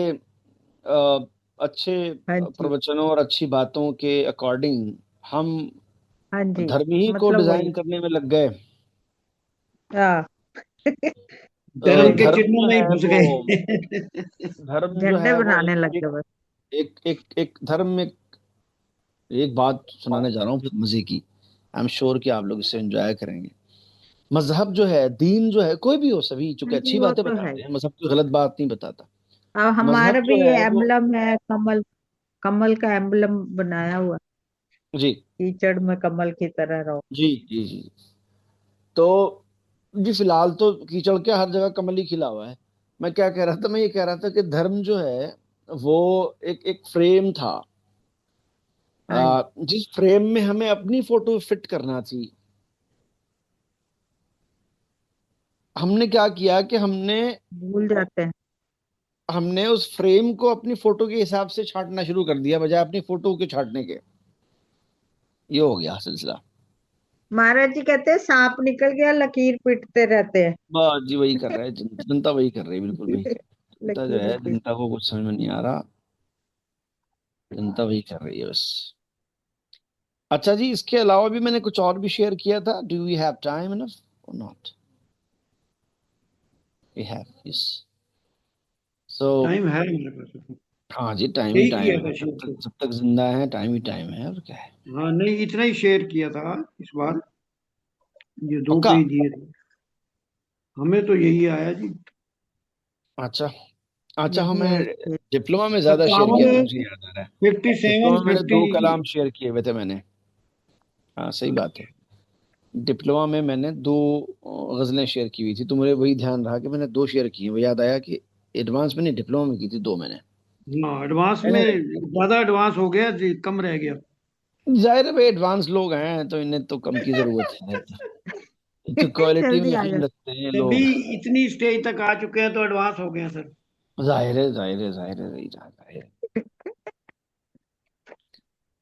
A: अच्छे
F: हाँ जी।
A: प्रवचनों और अच्छी बातों के अकॉर्डिंग। हम
F: हाँ जी,
A: धर्म ही को
F: मतलब वही।
A: डिजाइन करने में लग गए।
F: हाँ।
B: धर्म के
A: धर्म
B: चिन्हों
A: जो
B: में ही
A: है
B: घुस
A: वो,
B: गए।
A: धर्म जो
F: झंडे
A: है वो
F: बनाने लग
A: एक
F: गए बस।
A: एक एक एक धर्म में एक बात सुनाने जा रहा हूँ बहुत मजे की। आई एम श्योर कि आप लोग इसे एंजॉय करेंगे। मजहब जो है, दीन जो है, कोई भी हो, सभी चूंकि
F: हाँ जी,
A: अच्छी
F: वो
A: बातें
F: तो है
A: बताते
F: ही।
A: हैं, मजहब कोई गलत बात नहीं बताता।
F: अब
A: मजहब
F: हमारा भी
A: जो
F: ये
A: है वो,
F: एम्बलम है, कमल। कमल का एम्बलम बनाया हुआ।
A: जी
F: कीचड़ में कमल की तरह रहो।
A: जी जी जी। तो जी फिलहाल तो कीचड़ के हर जगह कमल ही खिला हुआ है। मैं क्या कह रहा था, मैं ये कह रहा था कि धर्म जो है वो एक एक फ्रेम था,
F: हाँ जी,
A: जिस फ्रेम में हमें अपनी फोटो फिट करना थी। हमने क्या किया कि हमने
F: भूल जाते हैं।
A: हमने उस फ्रेम को अपनी फोटो के हिसाब से छांटना शुरू कर दिया, बजाय अपनी फोटो के छांटने के। ये हो गया सिलसिला।
F: महाराज जी कहते हैं सांप निकल गया, लकीर पीटते रहते हैं।
A: बस जी वही कर रहा है, जनता वही कर रही है, बिल्कुल वही कर रही है। जनता जो
F: लकीर
A: है,
F: पीट।
A: जनता को कुछ समझ में नहीं आ रहा। जनता वही कर रही है बस। अच्छा जी, इसके अलावा भी मैंने कुछ और भी शेयर किया था। Do we have time enough or not? We have, yes. So
B: time है मेरे पास।
A: हाँ जी, टाइम ही
B: यही
A: टाइम
B: किया
A: है,
B: था शेयर तो।
A: जब तक जिंदा है टाइम ही टाइम है, और क्या है।
B: हाँ नहीं, इतना ही शेयर किया था इस बार। ये दो
A: पक्का।
B: पेज दिए थे। हमें तो यही आया जी।
A: अच्छा। अच्छा,
F: यही है
A: हमें
F: इसके।
A: डिप्लोमा में ज्यादा शेयर किया था,
B: 57,
A: मुझे याद आ रहा है।
B: 57,
A: डिप्लोमा में मैंने
B: 50।
A: 2 कलाम शेयर किए हुए थे मैंने। हाँ सही बात है। डिप्लोमा में मैंने 2 गजलें शेयर की हुई थी, तो मुझे वही ध्यान रहा कि मैंने 2 शेयर की हैं। वो याद आया कि एडवांस में नहीं, डिप्लोमा में की थी 2 मैंने।
B: हाँ, एडवांस में
A: Anyway,
B: ज्यादा एडवांस हो गया जी, कम रह गया।
A: जाहिर है भाई एडवांस लोग हैं तो इन्हें तो कम की जरूरत है, तो क्वालिटी में
F: जल्दी आ
A: यकीन
F: जाते।
A: रखते हैं
B: तभी
A: लोग।
B: इतनी स्टेज तक आ चुके हैं तो एडवांस हो गए हैं सर।
A: जाहिर है, जाहिर है, जाहिर है, जाहिर है, जाहिर है।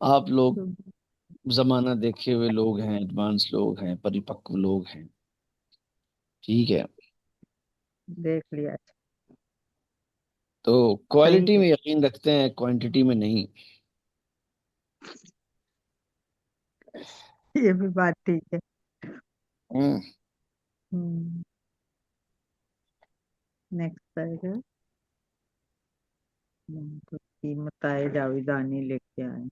A: आप लोग जमाना देखे हुए लोग हैं, एडवांस लोग हैं, परिपक्व लोग हैं, ठीक है।
F: देख लिया।
A: तो
F: सही
A: क्वालिटी
F: है।
A: में यकीन रखते हैं, क्वांटिटी में नहीं।
F: ये भी बात ठीक है।
A: हम्म।
F: Next paragraph. कीमत आए जावेदानी लेके आए।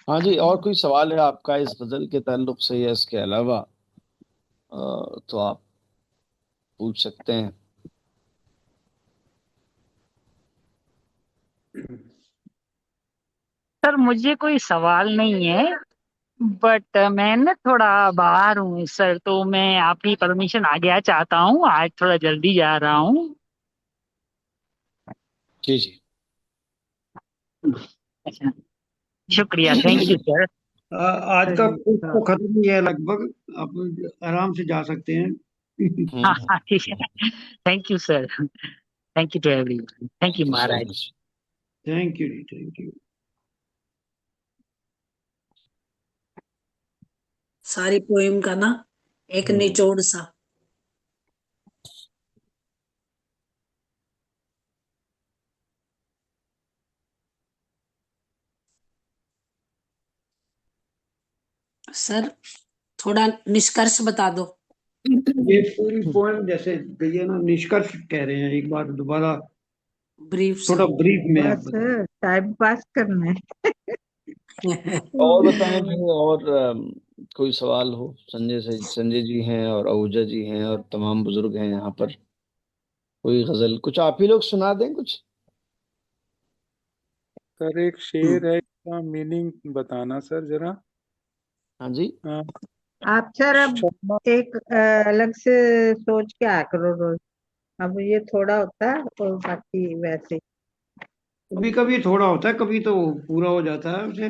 A: हाँ जी, और कोई सवाल है आपका इस गजल के ताल्लुक से या इसके अलावा? तो आप पूछ सकते हैं।
E: सर मुझे कोई सवाल नहीं है, बट मैं ना थोड़ा बाहर हूँ सर, तो मैं आपकी परमिशन आगे चाहता हूँ, आज थोड़ा जल्दी जा रहा हूँ।
A: जी जी।
E: अच्छा, शुक्रिया, थैंक यू सर।
B: आज का
F: चलिए
B: कोर्स तो खत्म ही है लगभग, आप आराम से जा सकते हैं।
E: हाँ हाँ ठीक है, thank you sir, thank you to everyone, thank you
A: thank you so
E: महाराज।
A: Much.
B: Thank you ji, thank you.
G: सारी पोएम का ना एक निचोड़ सा। सर थोड़ा निष्कर्ष बता दो।
B: ये पूरी पोएम जैसे गई है ना, निष्कर्ष कह रहे हैं, एक बार दोबारा
G: ब्रीफ सा।
B: थोड़ा ब्रीफ में आप
F: बस
B: बताएं।
F: टाइम पास करना है।
A: और बताएं भाई, और कोई सवाल हो? संजय जी हैं और आहूजा जी हैं और तमाम बुजुर्ग हैं यहाँ पर। कोई गजल कुछ आप ही लोग सुना दें कुछ।
C: सर एक शेर है, इसका मीनिंग बताना सर जरा।
A: हाँ जी।
C: अ,
F: आप सर अब
C: क्षमा
F: एक अलग से सोच के आया करो रोज। अब ये थोड़ा होता है और बाकी वैसे।
B: कभी कभी थोड़ा होता है, कभी तो पूरा हो जाता है उसे।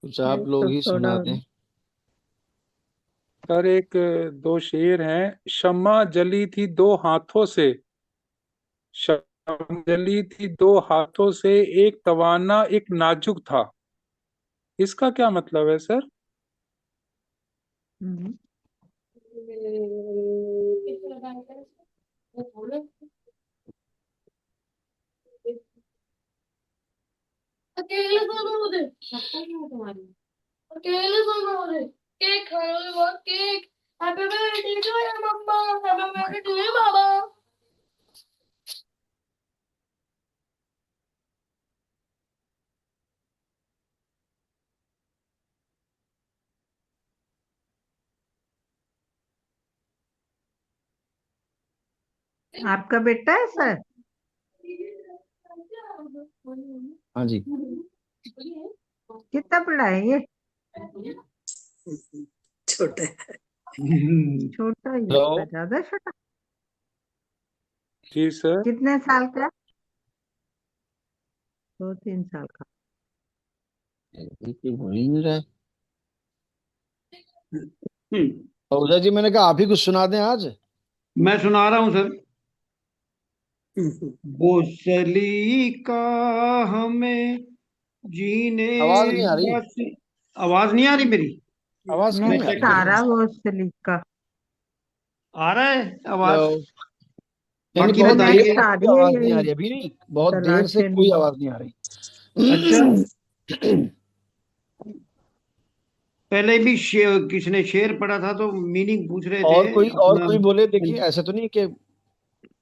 A: कुछ आप लोग
F: तो
A: ही
F: थोड़ा
A: सुना दें।
C: सर एक दो शेर हैं। शम्मा जली थी दो हाथों से, शम्मा जली थी दो हाथों से, एक तवाना एक नाजुक था। इसका क्या मतलब है सर?
F: हम्म।
H: अकेले सोना मुझे लगता है वो तुम्हारी अकेले सोना मुझे केक खाओगे वो cake happy birthday to your mama happy birthday to your baba.
F: आपका बेटा है सर?
A: हाँ जी।
F: कितना बड़ा है ये?
G: छोटे।
F: छोटा ही
A: हेलो।
F: होगा, ज्यादा छोटा?
C: जी सर।
F: कितने साल का? 2-3 साल का।
A: बिल्कुल भूल ही नहीं रहा है।
B: हम्म,
A: आहूजा जी, मैंने कहा आप ही कुछ सुना दें आज।
B: मैं सुना रहा हूँ सर। बोसली का हमें जीने
A: आवाज नहीं आ रही।
B: का आवाज नहीं आ रही मेरी?
A: आवाज क्यों
B: मैं
A: नहीं आ
F: नहीं,
B: चेक
A: रही?
B: कर,
F: सारा वो सलीका।
B: आ रहा है आवाज?
A: हेलो। नहीं नहीं,
B: बाकी
A: बहुत देर
B: बताइए।
F: नेक्स्ट
A: से
F: आ
A: कोई
F: रही है
A: आवाज नहीं आ
F: यही।
A: रही अभी। नहीं, बहुत देर से
F: तलाशे
A: कोई
F: नहीं।
A: आवाज नहीं आ
B: अच्छा,
A: रही।
B: पहले भी किसी ने शेर पढ़ा था तो मीनिंग पूछ रहे थे
A: और
B: अपना।
A: कोई बोले, देखिए ऐसा तो नहीं कि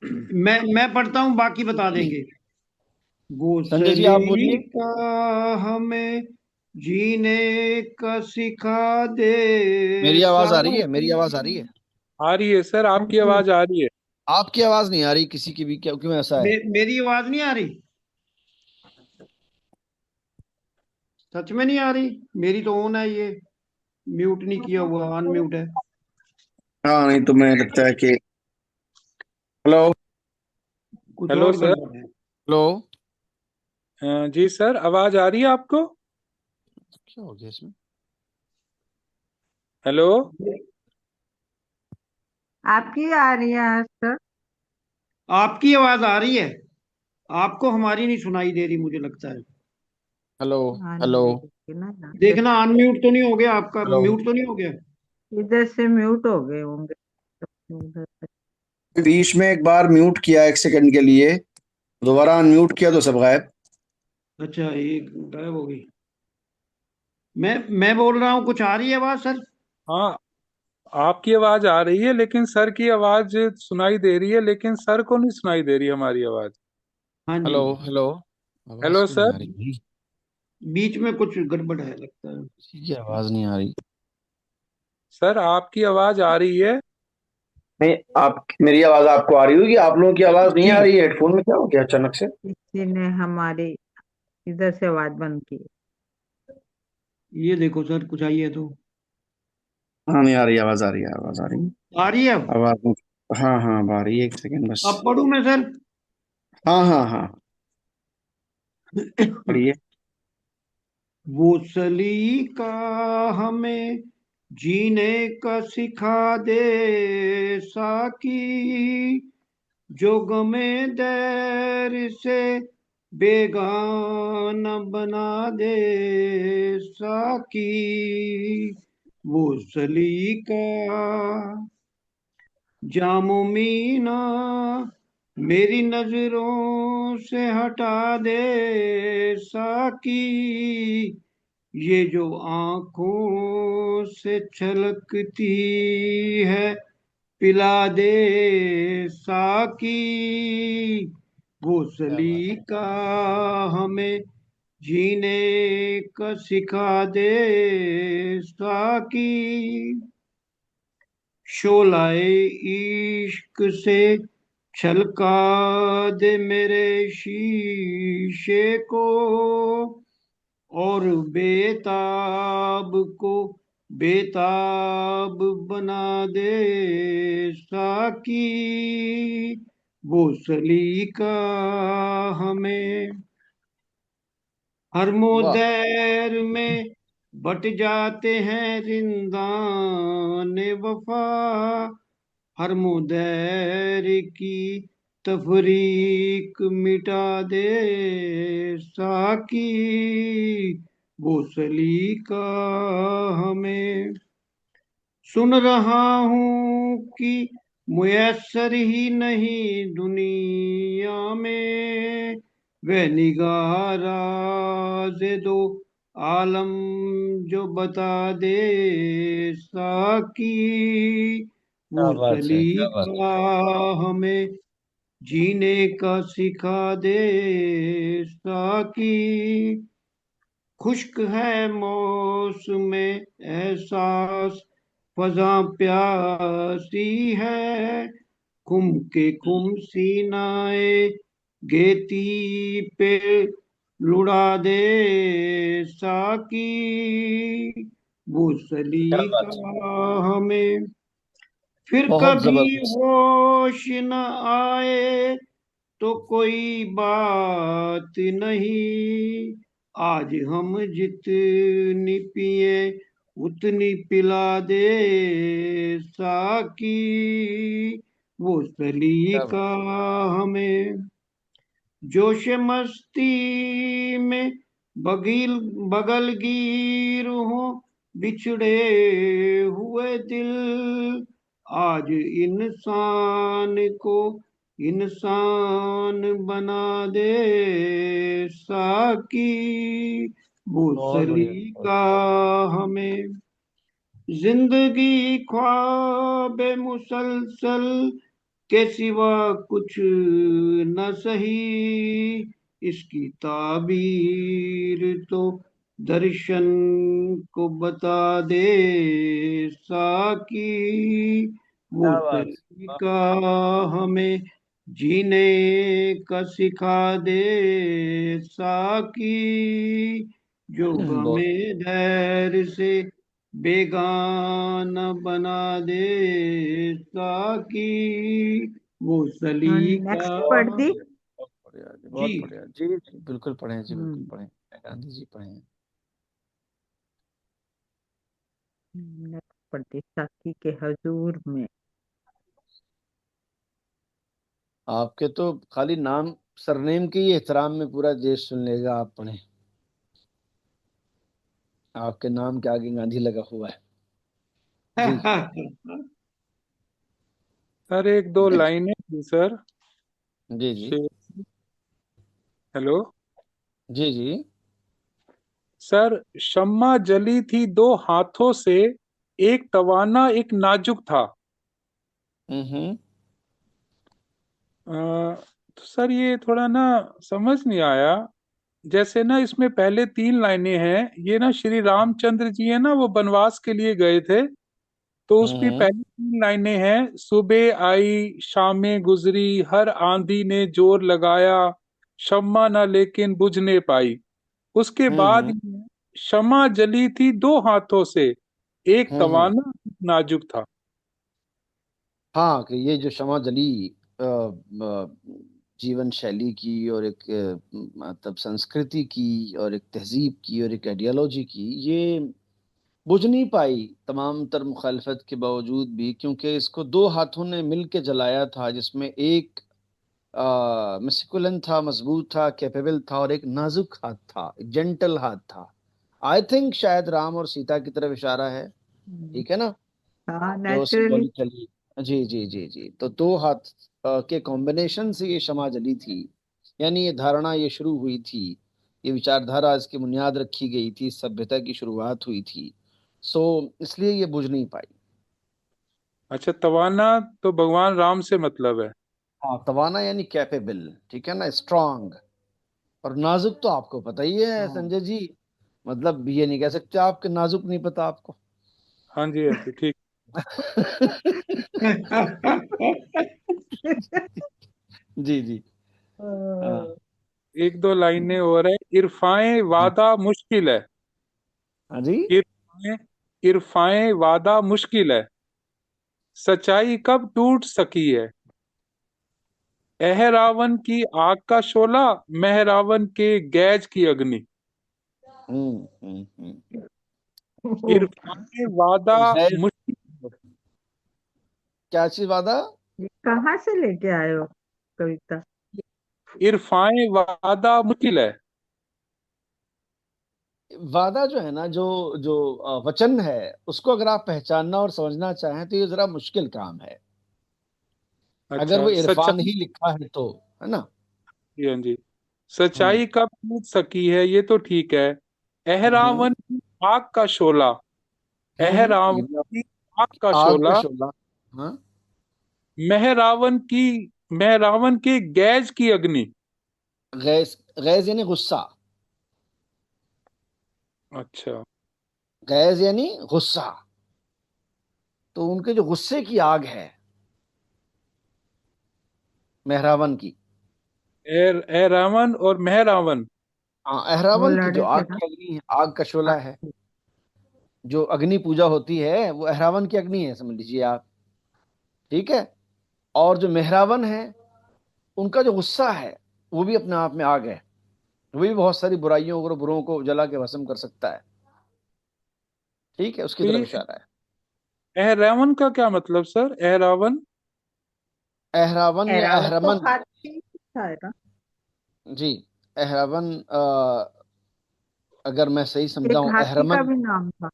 B: मैं पढ़ता हूँ, बाकी बता देंगे।
A: संजय जी आप
B: बोसली
A: बोलिए।
B: का हमें जीने का सिखा दे
A: मेरी आवाज आ रही है? मेरी
B: साथी।
A: आवाज आ रही है?
C: आ रही है सर, आपकी आवाज आ रही है।
A: आपकी आवाज नहीं आ रही किसी की भी, क्या क्यों ऐसा है?
B: मेरी आवाज नहीं आ रही? सच में नहीं आ रही? मेरी तो ऑन है ये, म्यूट नहीं किया हुआ, अनम्यूट है।
A: हाँ, नहीं तो मैं लगता है कि हेलो।
B: कुछ
C: हेलो
B: और
C: सर।
B: गड़बड़ है।
A: हेलो।
C: जी सर, आवाज आ रही है आपको?
A: क्या हो गया इसमें?
C: हेलो।
F: आपकी आ रही है सर?
B: आपकी आवाज आ रही है, आपको हमारी नहीं सुनाई दे रही मुझे लगता है।
A: हेलो।
F: हाँ नहीं
A: हेलो।
F: देगी ना यहाँ से।
B: देखना अनम्यूट तो नहीं हो गया आपका,
A: हेलो।
B: म्यूट तो नहीं हो गया?
F: इधर से म्यूट हो गए होंगे। उधर से।
A: बीच में एक बार म्यूट किया 1 सेकंड के लिए, दोबारा अनम्यूट किया तो सब गायब।
B: अच्छा, ये गायब हो गई। मैं बोल रहा हूँ, कुछ आ रही है आवाज सर?
C: हाँ, आपकी आवाज आ रही है लेकिन सर की आवाज सुनाई दे रही है, लेकिन सर को नहीं सुनाई दे रही हमारी आवाज।
B: हाँ जी,
A: हेलो हेलो। आवाज
C: हेलो
A: क्यों नहीं
C: सर।
A: आ रही भाई?
B: बीच में कुछ गड़बड़ है लगता है।
A: किसी की आवाज नहीं आ रही।
C: सर आपकी आवाज आ रही है।
I: नहीं, आप मेरी आवाज आपको आ रही होगी, आप लोगों की आवाज नहीं
B: जी,
I: आ रही है। हेडफोन में क्या हो गया अचानक से?
F: किसी ने हमारी इधर से आवाज बंद की।
B: ये देखो सर, कुछ आई है तो।
I: हाँ, नहीं आ रही, आवाज आ रही है, आवाज आ रही है।
B: आ रही है अब?
I: आवाज हाँ हाँ, अब आ रही है, एक सेकंड बस।
B: अब पढ़ूं मैं सर?
I: हाँ हाँ हाँ, पढ़िए।
B: वो सलीका हमें जीने का सिखा दे साकी, जो गमे दैर से बेगाना बना दे साकी। वो सलीका जामो मीना मेरी नजरों से हटा दे साकी, ये जो आंखों से छलकती है पिला दे साकी। वो
A: क्या बात।
B: सलीका हमें जीने का सिखा दे साकी, शोलाए इश्क से छलका दे मेरे शीशे को, और बेताब को बेताब बना दे साकी। वो सलीका हमें हर
A: वाह।
B: मोदैर में बट जाते हैं रिंदान वफा, हर मुदैर की तफरीक मिटा दे साकी। वो सलीका हमें सुन रहा हूँ कि मुयस्सर ही नहीं दुनिया में, वह निगाह राज़ दो आलम जो बता दे साकी।
A: क्या
B: वो
A: बात है, क्या बात
B: सलीका हमें जीने का सिखा दे साकी, खुश्क है मौसम एहसास फजा प्यासी है, खुम के खुम सीनाए गेती पे लुढ़ा दे साकी। वो
A: क्या बात है।
B: सलीका हमें फिर
A: बहुत
B: कभी
A: जबरदस्त।
B: होश न आए तो कोई बात नहीं, आज हम जितनी पिए उतनी पिला दे साकी। वो
A: क्या बात।
B: सलीका हमें जोश मस्ती में बगील बगलगीर हो बिछड़े हुए दिल, आज इंसान को इंसान बना दे साकी। वो
A: बहुत बढ़िया, बहुत।
B: सलीका हमें जिंदगी ख्वाब मुसलसल के सिवा कुछ न सही, इसकी ताबीर तो दर्शन को बता दे साकी। वो
A: क्या बात। वाह।
B: तरीका हमें जीने का सिखा दे साकी, जो
A: बहुत।
B: गमे धैर्य से बेगाना बना दे साकी। वो सलीका
F: नेक्स्ट पढ़
A: बहुत
F: दी।
A: बढ़िया, बहुत बढ़िया जी,
B: जी।
A: बहुत बढ़िया जी जी, बिल्कुल पढ़े जी, बिल्कुल
F: हम्म
A: पढ़े। गांधी जी पढ़े हैं।
F: नेक्स्ट पढ़ दी, साकी के हजूर में।
A: आपके तो खाली नाम सरनेम के ही एहतराम में पूरा देश सुन लेगा। आप पढ़े, आपके नाम के आगे गांधी लगा हुआ है। जी
C: सर एक दो
A: नेक्स्ट।
C: लाइनें थी सर।
A: जी जी।
C: शेर। हेलो
A: जी जी।
C: सर, शम्मा जली थी दो हाथों से, एक तवाना एक नाजुक था।
A: हम्म।
C: तो सर ये थोड़ा ना समझ नहीं आया। जैसे ना इसमें पहले 3 लाइनें हैं, ये ना श्री रामचंद्र जी है ना, वो बनवास के लिए गए थे, तो उसकी
A: हम्म।
C: पहली 3 लाइनें हैं, सुबह आई शामें गुजरी, हर आंधी ने जोर लगाया, शम्मा न लेकिन बुझने पाई। उसके बाद
A: हम्म।
C: ये है, शम्मा जली थी 2 हाथों से, एक
A: हम्म।
C: तवाना एक नाजुक था।
A: हाँ, कि ये जो क्षमा जली जीवन शैली की और एक मतलब संस्कृति की और एक तहजीब की और एक आइडियोलॉजी की, ये बुझ नहीं पाई तमाम तर मुखालफत के बावजूद भी, क्योंकि इसको 2 हाथों ने मिल के जलाया था, जिसमें एक मस्कुलन था, मजबूत था, कैपेबल था, और एक नाजुक हाथ था, एक जेंटल हाथ था। आई थिंक शायद राम और सीता की तरफ इशारा है, ठीक है ना,
F: हाँ,
A: जो
F: नेचुरली।
A: सिंबॉलिकली। जी जी जी जी, तो 2 हाथ के कॉम्बिनेशन से ये क्षमा जली थी, यानी ये धारणा ये शुरू हुई थी, ये विचारधारा इसकी बुनियाद रखी गई थी, सभ्यता की शुरुआत हुई थी। सो इसलिए ये बुझ नहीं पाई।
C: अच्छा, तवाना तो भगवान राम से मतलब है।
A: हाँ, तवाना यानी कैपेबल, ठीक है ना, स्ट्रांग। और नाजुक तो आपको पता ही है
C: हाँ
A: संजय जी, मतलब ये नहीं कह सकते आपके नाजुक नहीं पता आपको।
C: हाँ जी, हाँ जी, ठीक।
A: जी जी। हाँ।
C: 1-2 लाइनें और है, इरफाए वादा मुश्किल है।
A: हाँ जी।
C: इरफाए इरफाए वादा मुश्किल है, सच्चाई कब टूट सकी है। रावण की आग का शोला, रावण के गैज की अग्नि।
A: हम्म।
C: इरफाए वादा
A: गैस,
C: मुश्किल है,
A: क्या चीज वादा?
F: ये कहाँ से लेके आए हो कविता?
C: इरफाए वादा मुश्किल है।
A: वादा जो है ना, जो जो वचन है, उसको अगर आप पहचानना और समझना चाहें तो ये जरा मुश्किल काम है, अगर वो
C: अच्छा,
A: इरफान
C: सच्चाई।
A: ही लिखा है तो, है ना।
C: जी हाँ जी।
A: हम्म
C: सच्चाई कब टूट सकी है, ये तो ठीक है।
A: हम्म
C: रावण की आग का शोला,
A: ये
C: रावण
A: भी
C: की आग का
A: आग का
C: शोला,
A: शोला। हाँ।
C: महरावन की महरावन के गैज की अग्नि।
A: गैस, गैस यानी गुस्सा,
C: अच्छा।
A: गैस यानी गुस्सा, तो उनके जो गुस्से की आग है मेहरावन की।
C: रावण और महरावन।
A: हाँ,
F: वो
A: अहरावन की जो
F: लड़े थे
A: आग
F: ना।
A: की अग्नि है, आग का शोला है,
F: हाँ।
A: जो अग्नि पूजा होती है वो अहरावन की अग्नि है, समझ लीजिए आप, ठीक है। और जो मेहरावन है, उनका जो गुस्सा है, वो भी अपने आप में आग है, वो भी बहुत सारी बुराइयों और बुरों को जला के भस्म कर सकता है, ठीक है, उसकी
C: तो
A: तरफ
C: ये
A: इशारा है।
C: रावण का क्या मतलब सर, रावण।
A: अहरावन या
F: एरावत तो
A: अहरमन।
F: हाथी था ना।
A: जी, अहरावन, अगर मैं सही
F: एक
A: समझाऊं,
F: हाथी का
A: अहरमन।
F: भी नाम था।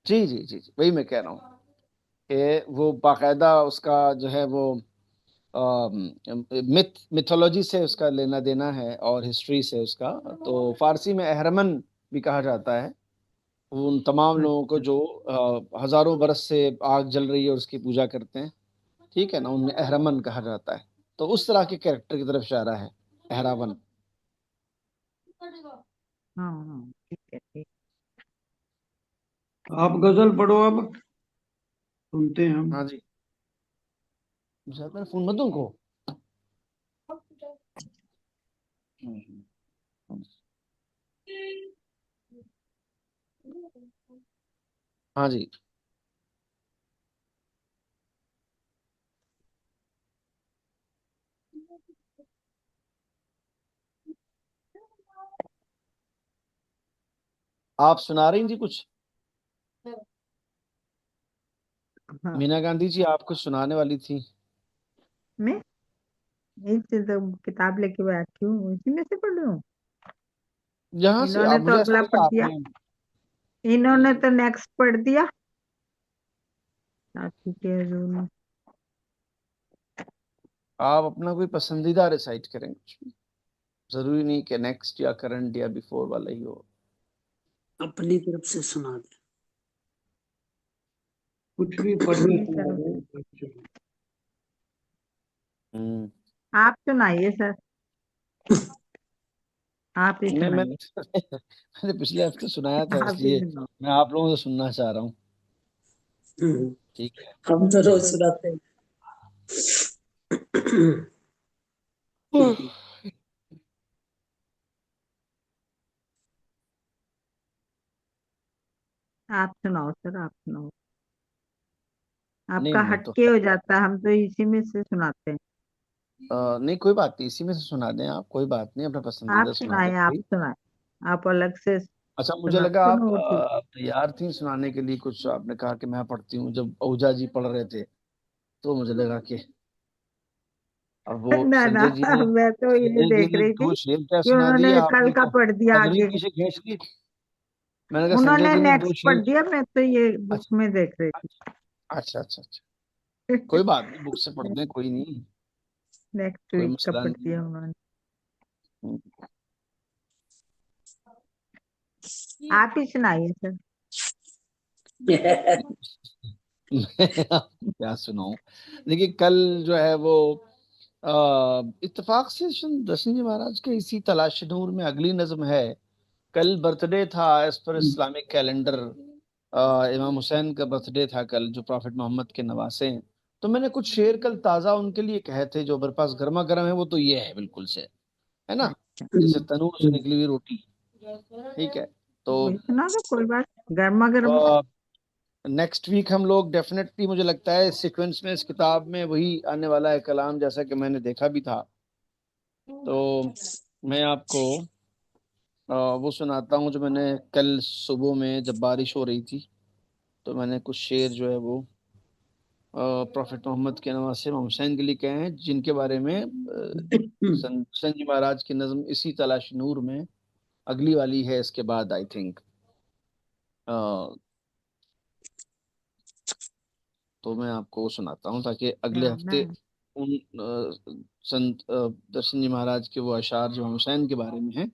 A: जी जी जी जी, वही मैं कह रहा हूँ कि वो बाकायदा उसका जो है वो मिथोलॉजी से उसका लेना देना है और हिस्ट्री से उसका। तो फारसी में अहरमन भी कहा जाता है उन तमाम लोगों को
F: अच्छा।
A: जो हजारों बरस से आग जल रही है और उसकी पूजा करते हैं, ठीक है ना, उन्हें अहरमन कहा जाता है। तो उस तरह के कैरेक्टर की तरफ इशारा है अहरावन।
F: हाँ हाँ, ठीक है ठीक।
B: आप गजल पढ़ो अब, सुनते हैं हम।
A: हाँ जी, ज्यादा फोन मत दो उनको। हम्म। हाँ जी। आप सुना रही थी कुछ,
F: हाँ,
A: मीना गांधी जी, आप कुछ सुनाने वाली थी।
F: मैं एक तो किताब लेके बैठी हूँ, उसी में से पढ़ रही हूँ।
A: जहां से
F: इन्होंने
A: आप,
F: तो
A: मुझे ऐसा
F: अगला पढ़
A: लगा
F: दिया,
A: आपने।
F: इन्होंने तो नेक्स्ट पढ़ दिया। साथी के हजूर।
A: आप अपना कोई पसंदीदा रिसाइट करें कुछ भी। जरूरी नहीं कि नेक्स्ट या करंट या बिफोर वाला ही हो।
G: अपनी तरफ से सुना दे।
B: कुछ भी पढ़ना
F: नहीं
B: सुना
F: सर,
B: दो।
A: हम्म।
F: आप सुनाइए सर, आप ही
A: नहीं,
F: सुनाइए।
A: मैंने पिछले हफ्ते सुनाया था,
F: आप ही
A: इसलिए
F: सुनाओ।
A: मैं आप लोगों से सुनना चाह रहा हूँ। ठीक है।
G: हम तो रोज
F: तो
G: सुनाते हैं।
F: आप सुनाओ सर, आप सुनाओ।
A: नहीं,
F: आपका
A: मैं तो
F: हटके हो जाता है, हम तो इसी में से सुनाते हैं।
A: नहीं, कोई बात नहीं, इसी में से सुना दें आप, कोई बात नहीं, अपना
F: आप
A: पसंदीदा सुना दें
F: सुनाए, आप
A: कोई।
F: सुनाए, आप अलग से
A: अच्छा, मुझे लगा
F: सुनाते
A: आप
F: ना, वो ठीक।
A: तैयार थी सुनाने के लिए कुछ, आपने कहा कि मैं पढ़ती हूँ, जब ओझा जी पढ़ रहे थे तो मुझे लगा कि अब वो
F: ना ना, मैं तो ये
A: संजय जी
F: देख
A: ने
F: रही थी
A: दो शेर क्या
F: कि
A: सुना दिए,
F: उन्होंने कल
A: आपने
F: का
A: तो
F: पढ़ दिया
A: कजरी
F: आगे।
A: पीछे खींच ली। मैंने कहा संजय
F: उन्होंने
A: जी ने दो
F: नेक्स्ट पढ़
A: शेर।
F: दिया, मैं तो ये बुक
A: अच्छा,
F: में देख रही
A: अच्छा, अच्छा, अच्छा, कोई बात नहीं, बुक से पढ़
F: थी।
A: दें, कोई नहीं,
F: नेक्स्ट
A: कोई
F: वीक का
A: मसला
F: पढ़
A: नहीं
F: दिया
A: है।
F: उन्होंने।
A: हम्म।
F: आप ही सुनाइए सर।
A: मैं आपको क्या सुनाऊं। देखिए, कल जो है वो इत्तेफाक से दर्शन जी महाराज के इसी तलाश नूर में अगली नज्म है। कल बर्थडे था एज पर इस्लामिक कैलेंडर, इमाम हुसैन का बर्थडे था कल, जो प्रॉफिट मोहम्मद के नवासे हैं। तो मैंने कुछ शेर कल ताज़ा उनके लिए कहे थे, जो मेरे पास गर्मा गर्म है, वो तो ये है बिल्कुल से, है ना, जैसे तनूर से निकली हुई रोटी। ठीक है। तो
F: वही सुना दो, कोई बात, गर्मा गर्म।
A: नेक्स्ट वीक हम लोग डेफिनेटली, मुझे लगता है सीक्वेंस में इस किताब में वही आने वाला है कलाम, जैसा कि मैंने देखा भी था। तो मैं आपको वो सुनाता हूँ जो मैंने कल सुबह में, जब बारिश हो रही थी, तो मैंने कुछ शेर जो है वो प्रॉफिट मोहम्मद के नवासे इमाम हुसैन के लिए कहे हैं, जिनके बारे में संजी महाराज की नज्म इसी तलाश नूर में अगली वाली है, इसके बाद आई थिंक। तो मैं आपको वो सुनाता हूँ, ताकि अगले
F: ध्यान
A: हफ्ते
F: है।
A: उन संत दर्शन जी महाराज के वो अशार जो हुसैन के बारे में है,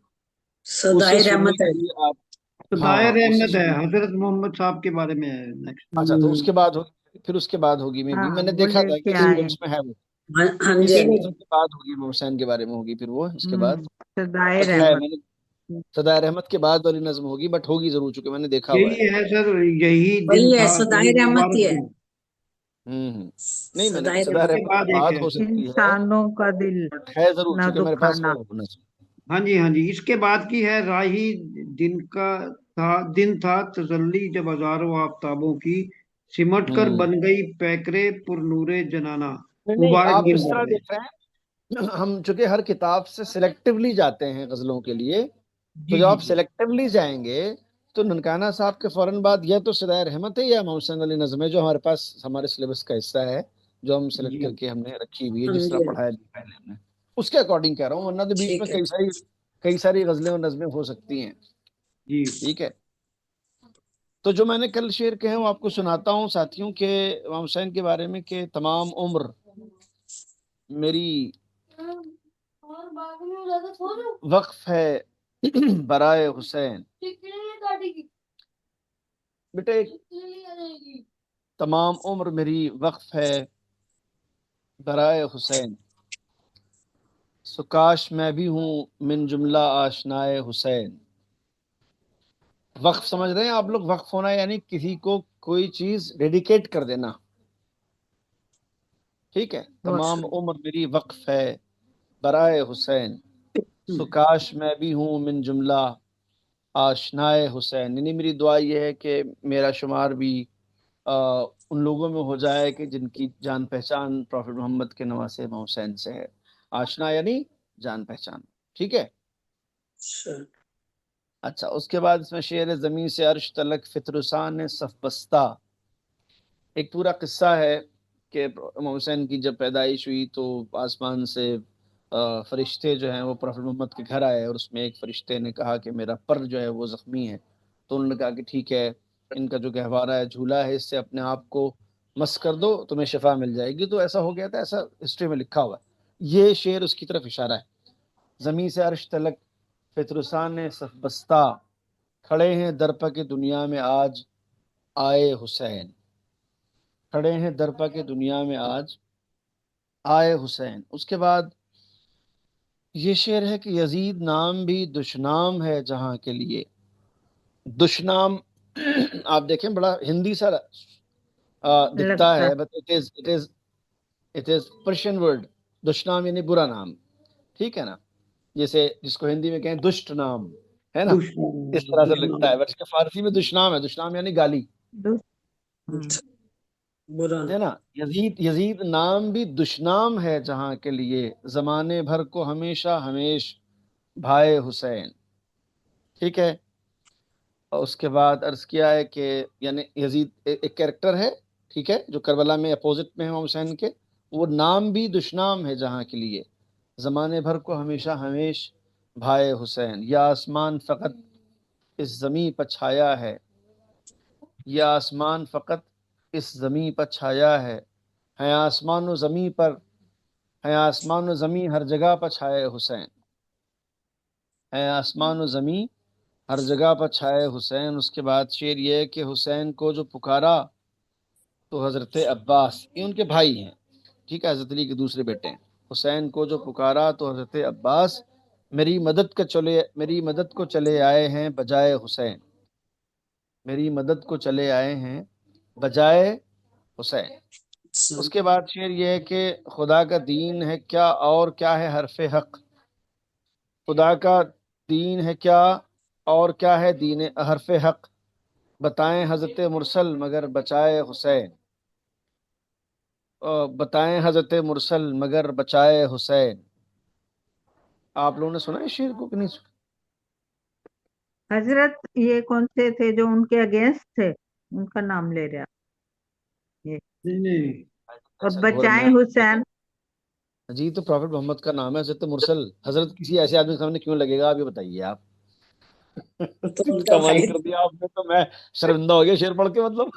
A: उसे
G: सदाई
A: सुनने
G: रहमत है।
A: के लिए आप।
B: खुदाए
A: हाँ, उसे
B: रहमत है,
A: सुन।
B: हजरत मोहम्मद साहब के बारे में है नेक्स्ट।
A: अच्छा, तो उसके बाद होगी, फिर उसके बाद होगी, में भी
F: हाँ,
A: मैंने
F: वो
A: देखा था
F: लेके
A: कि
F: आए।
A: सीक्वेंस में है वो।
G: हाँ हाँ जी,
A: इसी
G: हाँ जी।
A: नज्म के बाद होगी, इमाम हुसैन के बारे में होगी फिर वो, इसके बाद।
F: सदाए
A: बट है,
F: रहमत।
A: मैंने सदाए रहमत के बाद वाली नज्म होगी, बट होगी जरूर, चूंकि मैंने देखा हुआ है।
B: यही है सर, यही दिन
G: वही है,
B: था,
G: सदाई
B: यही
G: रहमत ही
B: मुबारक
G: है।
B: दिन।
A: नहीं, मैंने
G: सदाई
A: सदाए
G: रहमत।
B: इसके
A: रहमत के
B: बाद एक
A: बाद
B: है।
A: हो सकती है,
F: इंसानों का दिल
A: बट है जरूर,
F: न
A: चूंकि मेरे पास है
F: दुखाना।
A: वो नज्म।
B: हाँ जी, हाँ जी, इसके बाद की है राही। दिन का था, दिन था तसल्ली जब हजारों आफताबों की सिमट कर
A: हम्म।
B: बन गई पैकरे पुरनूरे जनाना।
A: नहीं, नहीं,
B: मुबारक
A: आप
B: दिन
A: इस तरह
B: बन गए।
A: देख रहे हैं, हम चूंकि हर किताब से सिलेक्टिवली जाते हैं गजलों के लिए, तो
B: जी
A: जब
B: जी
A: आप
B: जी।
A: सिलेक्टिवली जाएंगे, तो ननकाना साहब के फौरन बाद या तो सदाए रहमत है या मोहसिन अली नज़्म है, जो हमारे पास हमारे सिलेबस का हिस्सा है, जो हम सेलेक्ट
B: जी
A: करके हमने रखी हुई है,
G: हाँ
A: जिस तरह
G: जी, हाँ।
A: पढ़ाया भी पहले हमने, उसके अकॉर्डिंग कह रहा हूँ, वरना तो बीच में
G: ठीक है।
A: कई सारी गजलें और नज़में हो सकती हैं।
B: जी।
A: ठीक है। तो जो मैंने कल शेर कहे वो आपको सुनाता हूँ साथियों के, इमाम हुसैन के बारे में, कि तमाम उम्र मेरी
H: और बाद में हो जाता सो जाओ।
A: वक्फ है बराए हुसैन।
H: टिकली नहीं काटेगी,
A: बेटे,
H: टिकली आ जाएगी।
A: तमाम उम्र मेरी वक्फ है बराए हुसैन, सो काश मैं भी हूँ मिन जुमला आशनाए हुसैन। वक्फ समझ रहे हैं आप लोग, वक्फ होना यानी किसी को कोई चीज डेडिकेट कर देना। ठीक है।
G: बहुत
A: तमाम
G: शुक्रिया।
A: उम्र मेरी वक्फ है बराए हुसैन, सो काश मैं भी हूँ मिन जुमला आशनाए हुसैन। यानी मेरी दुआ यह है कि मेरा शुमार भी उन लोगों में हो जाए कि जिनकी जान पहचान प्रॉफिट मोहम्मद के नवासे इमाम हुसैन से है। आशना यानी जान पहचान। ठीक है।
G: अच्छा।
A: अच्छा, उसके बाद इसमें शेर ज़मीन से अर्श तलक फितरुसान सफ बस्ता। एक पूरा किस्सा है कि इमाम हुसैन की जब पैदाइश हुई, तो आसमान से फरिश्ते जो हैं वो प्रॉफिट मोहम्मद के घर आए, और उसमें एक फरिश्ते ने कहा कि मेरा पर जो है वो ज़ख्मी है। तो उन्होंने कहा कि ठीक है, इनका जो गहवारा है, झूला है, इससे अपने आप को मस कर दो, तुम्हें शिफा मिल जाएगी। तो ऐसा हो गया था, ऐसा हिस्ट्री में लिखा हुआ है। ये शेर उसकी तरफ इशारा है। ज़मीन से अर्श तलक फितरुसान सफ बस्ता, खड़े हैं दरपा के दुनिया में आज आए हुसैन। खड़े हैं दरपा के दुनिया में आज, आए हुसैन। उसके बाद ये शेर है कि यजीद नाम भी दुश्नाम है जहां के लिए। दुश्नाम आप देखें बड़ा हिंदी सा दिखता
F: लगता
A: है, but it is Persian word. दुश्नाम यानी बुरा नाम, ठीक है ना, जैसे जिसको हिंदी में कहें दुष्ट नाम, है ना, इस तरह से लगता है, बट इसका फारसी में दुश्नाम है। दुश्नाम यानी गाली,
F: हम्म,
G: बुरा
A: है ना। यजीद यजीद नाम भी दुश्नाम है जहां के लिए, जमाने भर को हमेशा हमेश भाई हुसैन, ठीक है। और उसके बाद अर्ज किया है कि यानी यजीद एक कैरेक्टर है, ठीक है, जो करबला में अपोजिट में है इमाम हुसैन के। वो नाम भी दुश्नाम है जहां के लिए, जमाने भर को हमेशा हमेश भाई हुसैन। या आसमान फ़कत इस ज़मीं पर छाया है, या आसमान फ़कत इस ज़मीं पर छाया है आसमान व ज़मीं पर, है आसमान व ज़मीं हर जगह पर छाए हुसैन, है आसमान व ज़मीं हर जगह पर छाए हुसैन। उसके बाद शेर ये है कि हुसैन को जो पुकारा तो हज़रत अब्बास, ये उनके भाई हैं, ठीक है, हज़रत अली के दूसरे बेटे हैं। हुसैन को जो पुकारा तो हज़रत अब्बास, मेरी मदद को चले आए हैं बजाए हुसैन, मेरी मदद को चले आए हैं बजाए हुसैन। उसके बाद शेर ये है कि खुदा का दीन है क्या और क्या है हरफ हक, खुदा का दीन है क्या और क्या है दीन हरफ हक, बताएं हजरत मुरसल मगर बचाए हुसैन, बताएं हजरत मुरसल मगर बचाए हुसैन। आप लोगों ने सुना है शेर को कि नहीं सुना?
F: हजरत ये कौन से थे जो उनके अगेंस्ट थे, उनका नाम ले रहे आप ये।
B: नहीं नहीं,
F: और
A: अच्छा घोर मैं
F: बचाए हुसैन,
A: जी, तो प्रॉफिट मोहम्मद का नाम है हजरत मुरसल। हजरत किसी ऐसे आदमी के सामने क्यों लगेगा, आप ये बताइए आप।
G: तो उनका
A: कमाल
G: भाई
A: कर दिया आपने, तो मैं शर्मिंदा हो गया शेर पढ़ के, मतलब।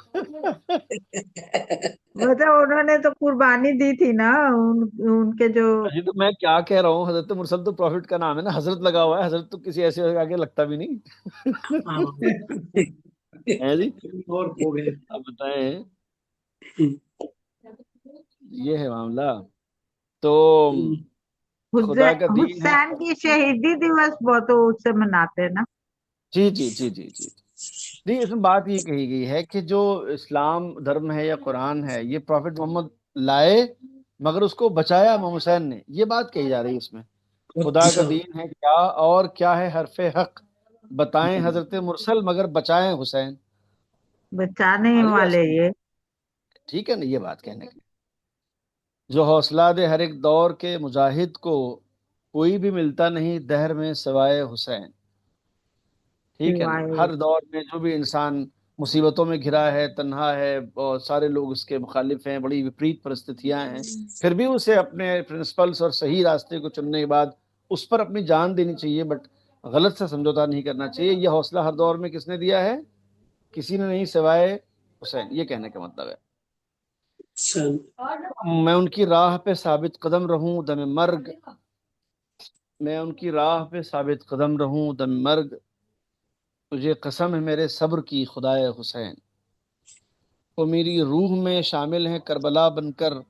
F: मतलब उन्होंने तो कुर्बानी दी थी ना, उनके जो।
A: अजी तो मैं क्या कह रहा हूँ, हजरत मुरसल तो प्रॉफिट का नाम है ना, हजरत लगा हुआ है, हजरत तो किसी ऐसे आगे लगता भी नहीं।
G: हाँ
A: है जी।
B: और खो गए।
A: आप बताएं, ये है मामला। तो खुदा का दीन है।
F: हुसैन की शहीदी दिवस बहुत उससे मनाते हैं ना।
A: जी जी जी जी जी जी, इसमें बात ये कही गई है कि जो इस्लाम धर्म है या कुरान है, ये प्रॉफिट मोहम्मद लाए, मगर उसको बचाया इमाम हुसैन ने, ये बात कही जा रही है इसमें। खुदा का
G: अच्छा
A: दीन है क्या और क्या है हरफे हक, बताएं हजरत मुरसल मगर बचाएं हुसैन।
F: बचाने
A: हाँ जी,
F: वाले ये।
A: ठीक है ना, ये बात कहने की। जो हौसला दे हर एक दौर के मुजाहिद को, कोई भी मिलता नहीं दहर में सिवाय हुसैन, ठीक है ना।
F: सिवाय
A: हर दौर में जो भी इंसान मुसीबतों में घिरा है, तन्हा है, और सारे लोग उसके मुखालिफ हैं, बड़ी विपरीत परिस्थितियां हैं, फिर भी उसे अपने प्रिंसिपल्स और सही रास्ते को चुनने के बाद उस पर अपनी जान देनी चाहिए, बट गलत से समझौता नहीं करना चाहिए। यह हौसला हर दौर में किसने दिया है, किसी ने नहीं सिवाय हुसैन, ये कहने का मतलब है।
G: अच्छा
A: मैं उनकी राह पे साबित कदम रहूं दम मर्ग, मैं उनकी राह पे साबित कदम रहूं दम मर्ग, तुझे कसम है मेरे सब्र की खुदाए हुसैन, वो मेरी रूह में शामिल है करबला बनकर,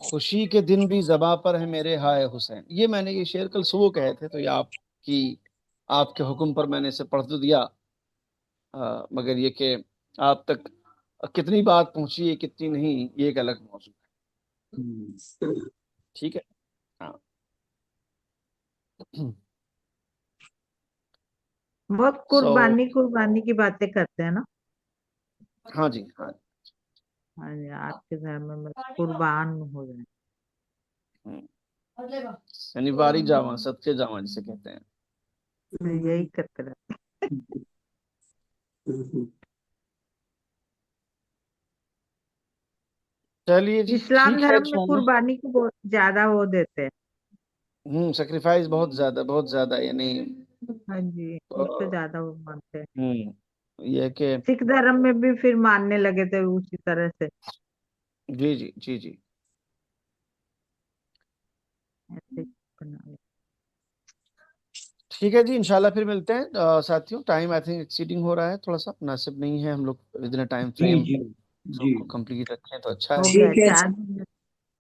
A: खुशी के दिन भी ज़बां पर है मेरे हाय हुसैन। ये मैंने ये शेर कल सुबह कहे थे, तो ये आपकी आपके हुक्म पर मैंने इसे पढ़ तो दिया। मगर ये कि आप तक कितनी बात पहुंची है कितनी नहीं, ये एक अलग मौजूद है, ठीक है। हाँ।
F: बहुत
A: सो
F: कुर्बानी कुर्बानी की बातें करते हैं ना।
A: हाँ जी, हाँ।
F: हाँ जी, आपके घर में बस कुर्बान हो जाए।
A: हम्म, यानी वारी जावा सदके जावा जिसे कहते हैं।
F: तो यही करते रहते
A: चलिए
F: हैं।
A: जी,
F: इस्लाम
A: ठीक है
F: धर्म में
A: जो है ना।
F: कुर्बानी को बहुत ज्यादा वो देते हैं।
A: सेक्रीफाइस बहुत ज्यादा, यानी
F: हाँ जी, उससे ज्यादा वो मानते हैं।
A: ये है कि
F: सिख धर्म में भी फिर मानने लगे थे उसी तरह से।
A: जी जी जी जी।
F: ऐसे बना लिया।
A: ठीक है जी, इंशाल्लाह फिर मिलते हैं साथियों। टाइम आई थिंक एक्सीडिंग हो रहा है, थोड़ा सा मुनासिब नहीं है, हम लोग विद इन टाइम
B: जी
A: फ्रेम
B: जी जी
A: सबको कंप्लीट रखें तो अच्छा
F: हो
A: है।
F: गया
G: ठीक है
F: 4 minute.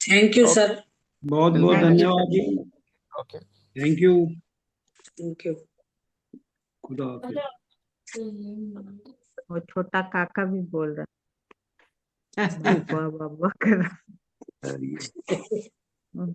G: Thank you
A: okay,
G: sir
B: बहुत बहुत
A: मिलते हैं नेक्स्ट
B: धन्यवाद जी।
A: Time. Okay.
B: Thank you.
G: Thank you
B: खुदा हाफिज।
F: वो छोटा काका भी बोल रहा है बाबा बाबा कर रहा है।